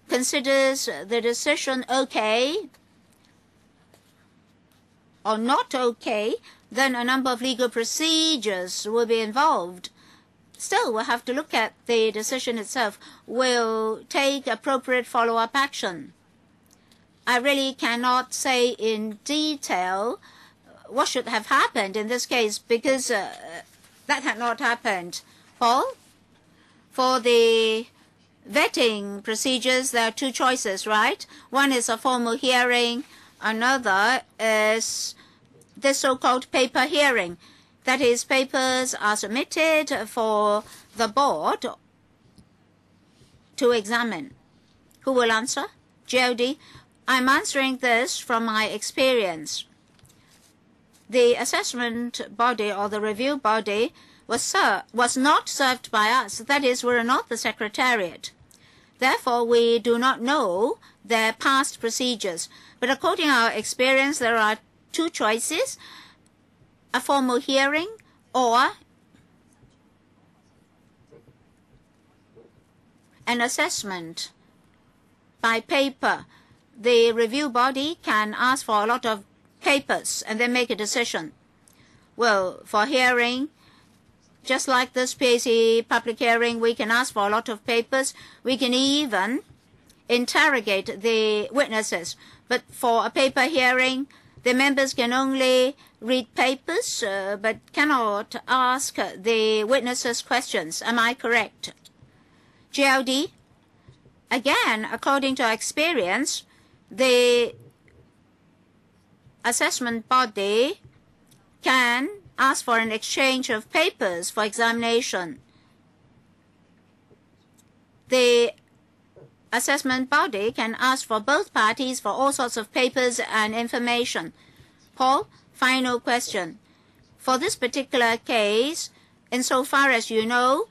considers the decision okay or not okay, then a number of legal procedures will be involved. Still, we'll have to look at the decision itself. We'll take appropriate follow-up action. I really cannot say in detail what should have happened in this case because that had not happened. Paul, for the vetting procedures, there are two choices, right? One is a formal hearing. Another is the so-called paper hearing. That is, papers are submitted for the board to examine. Who will answer? GOD. I'm answering this from my experience. The assessment body or the review body was not served by us. That is, we're not the Secretariat. Therefore, we do not know their past procedures. But according to our experience, there are two choices: a formal hearing or an assessment by paper. The review body can ask for a lot of papers and then make a decision. Well, for hearing, just like this PAC public hearing, we can ask for a lot of papers. We can even interrogate the witnesses. But for a paper hearing, the members can only read papers but cannot ask the witnesses questions. Am I correct? GLD? Again, according to our experience, the assessment body can ask for an exchange of papers for examination. The assessment body can ask for both parties for all sorts of papers and information. Paul, final question. For this particular case, insofar as you know,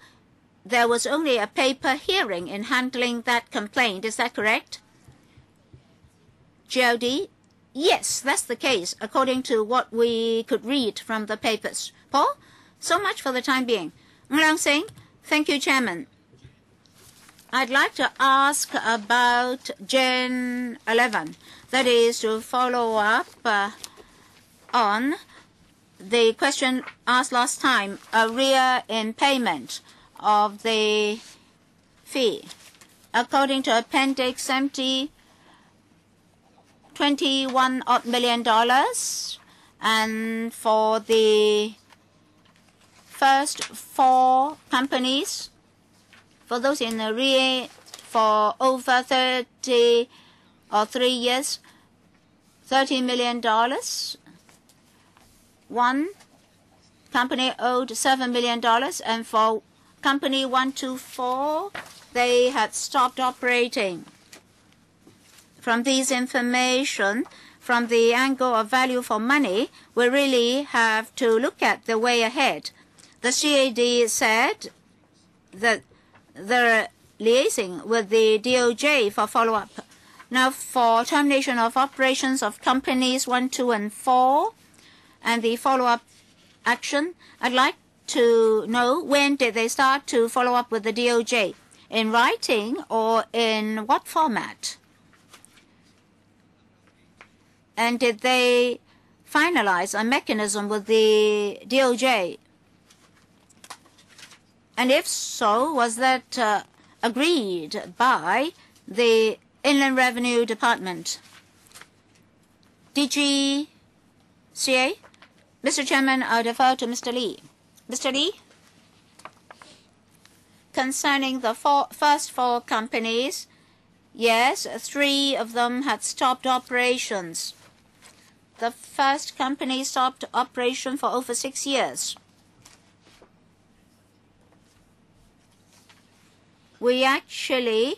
there was only a paper hearing in handling that complaint. Is that correct? GLD, Yes, that's the case, according to what we could read from the papers. Paul, so much for the time being. Ng Sing, thank you, Chairman. I'd like to ask about Gen 11, that is to follow up on the question asked last time, arrear in payment of the fee. According to Appendix 70, $21 odd million, and for the first 4 companies, for those in arrear for over 30 or 3 years, $30 million. One company owed $7 million, and for company 124, they had stopped operating. From this information, from the angle of value for money, we really have to look at the way ahead. The CAD said that they're liaising with the DOJ for follow-up. Now, for termination of operations of companies 1, 2, and 4, and the follow-up action, I'd like to know when did they start to follow up with the DOJ, in writing or in what format? And did they finalize a mechanism with the DOJ? And if so, was that agreed by the Inland Revenue Department? DGCA? Mr. Chairman, I defer to Mr. Lee. Mr. Lee? Concerning the first 4 companies, yes, 3 of them had stopped operations. The first company stopped operation for over 6 years. We actually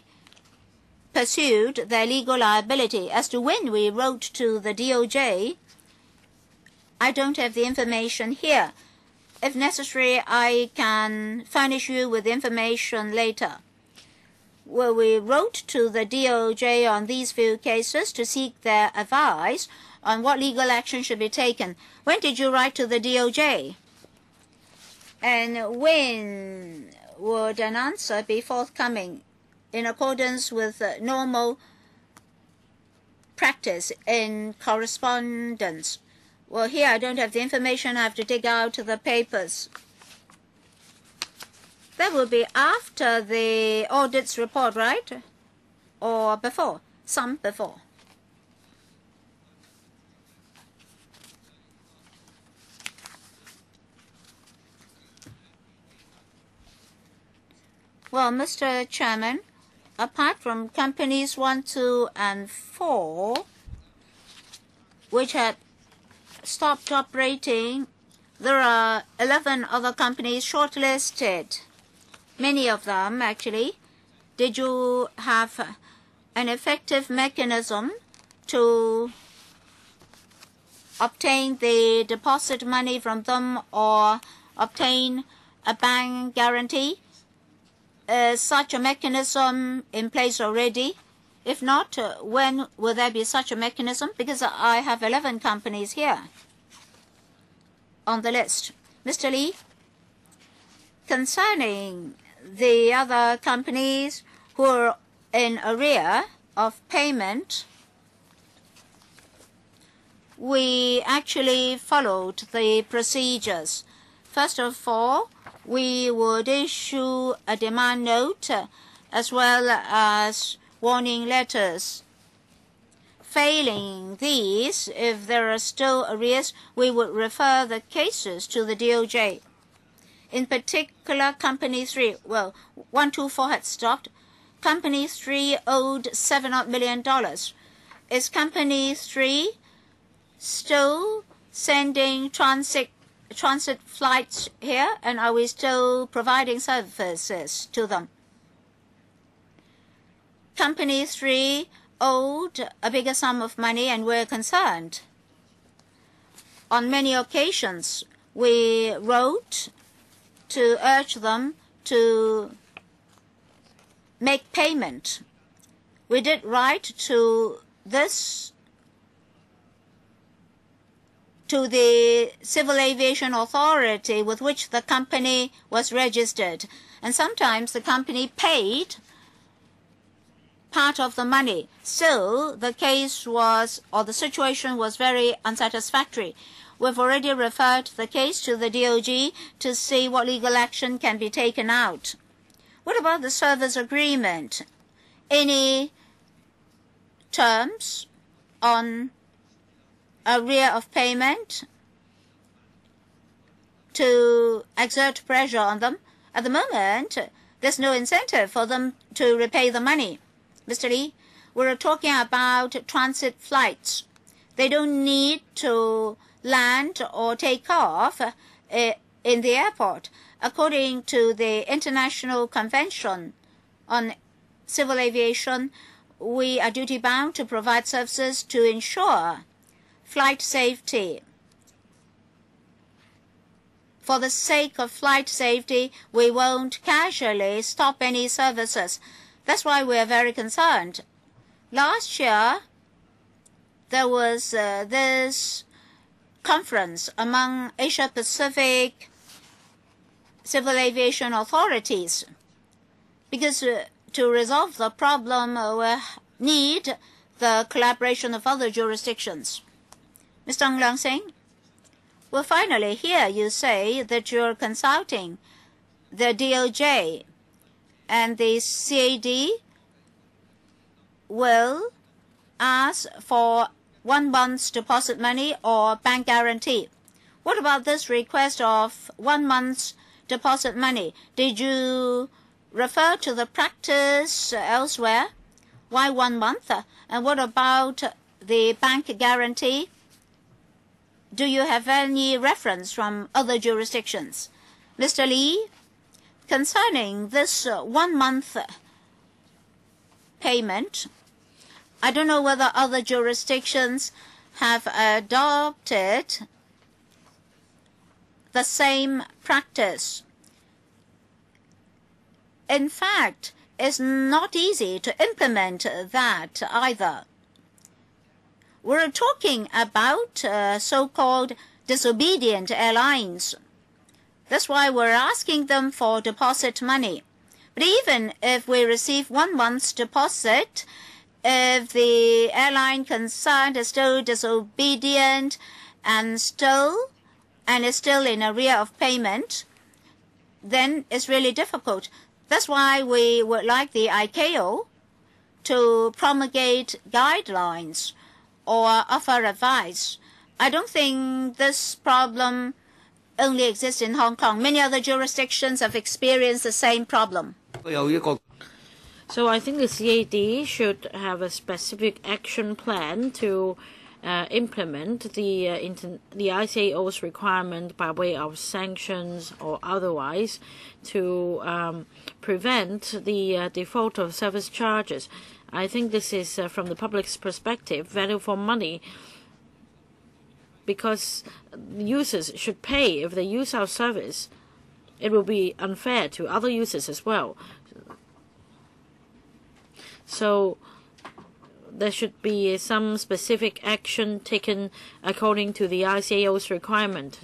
pursued their legal liability. As to when we wrote to the DOJ, I don't have the information here. If necessary, I can furnish you with information later. Well, we wrote to the DOJ on these few cases to seek their advice on what legal action should be taken. When did you write to the DOJ? And when would an answer be forthcoming in accordance with normal practice in correspondence? Well, here I don't have the information. I have to dig out the papers. That will be after the audit's report, right? Or before? Some before. Well, Mr. Chairman, apart from companies 1, 2, and 4, which had stopped operating, there are 11 other companies shortlisted. Many of them, actually. Did you have an effective mechanism to obtain the deposit money from them or obtain a bank guarantee? Is such a mechanism in place already? If not, when will there be such a mechanism? Because I have 11 companies here on the list. Mr. Lee, concerning the other companies who are in arrear of payment, we actually followed the procedures. First of all, we would issue a demand note as well as warning letters. Failing these, if there are still arrears, we would refer the cases to the DOJ. In particular, Company 3, well, 124 had stopped. Company 3 owed $7 million. Is Company 3 still sending transit flights here, and are we still providing services to them? Company 3 owed a bigger sum of money, and we're concerned. On many occasions, we wrote to urge them to make payment. We did write to this to the Civil Aviation Authority with which the company was registered. And sometimes the company paid part of the money. So the case was, or the situation was very unsatisfactory. We've already referred the case to the DOJ to see what legal action can be taken out. What about the service agreement? Any terms on arrear of payment to exert pressure on them? At the moment, there's no incentive for them to repay the money. Mr. Lee, we're talking about transit flights. They don't need to land or take off in the airport. According to the International Convention on Civil Aviation, we are duty-bound to provide services to ensure flight safety. For the sake of flight safety, we won't casually stop any services. That's why we are very concerned. Last year, there was this conference among Asia-Pacific civil aviation authorities because to resolve the problem, we need the collaboration of other jurisdictions. Mr. Ng Leung Sing, well, finally, here you say that you're consulting the DOJ and the CAD will ask for 1 month's deposit money or bank guarantee. What about this request of 1 month's deposit money? Did you refer to the practice elsewhere? Why 1 month? And what about the bank guarantee? Do you have any reference from other jurisdictions? Mr. Lee, concerning this 1 month payment, I don't know whether other jurisdictions have adopted the same practice. In fact, it's not easy to implement that either. We're talking about so-called disobedient airlines. That's why we're asking them for deposit money. But even if we receive 1 month's deposit, if the airline concerned is still disobedient and is still in arrear of payment, then it's really difficult. That's why we would like the ICAO to promulgate guidelines or offer advice. I don't think this problem only exists in Hong Kong. Many other jurisdictions have experienced the same problem.
So I think the CAD should have a specific action plan to implement the ICAO's requirement by way of sanctions or otherwise to prevent the default of service charges. I think this is, from the public's perspective, value for money, because users should pay if they use our service. It will be unfair to other users as well. So there should be some specific action taken according to the ICAO's requirement.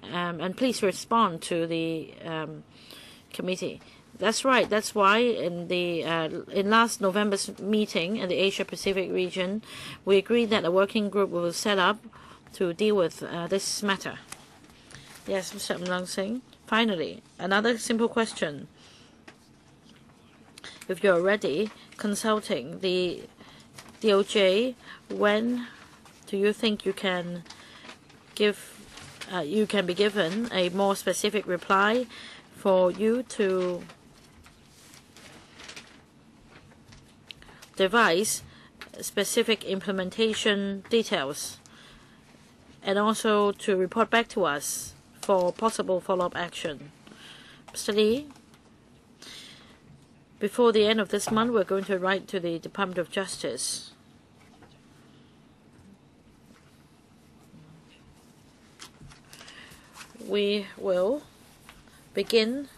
And please respond to the committee. That's right. That's why in last November's meeting in the Asia-Pacific region, we agreed that a working group will set up to deal with this matter. Yes, Mr. Ng Leung Sing. Finally, another simple question. If you're already consulting the DOJ, when do you think you can be given a more specific reply for you to devise specific implementation details and also to report back to us for possible follow-up action? Mr. Lee, before the end of this month, we're going to write to the Department of Justice. We will begin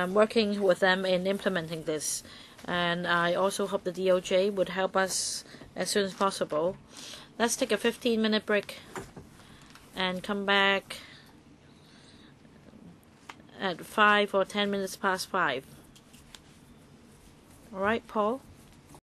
working with them in implementing this. And I also hope the DOJ would help us as soon as possible Let's take a 15-minute break and come back at 5 or 10 minutes past 5. All right, Paul?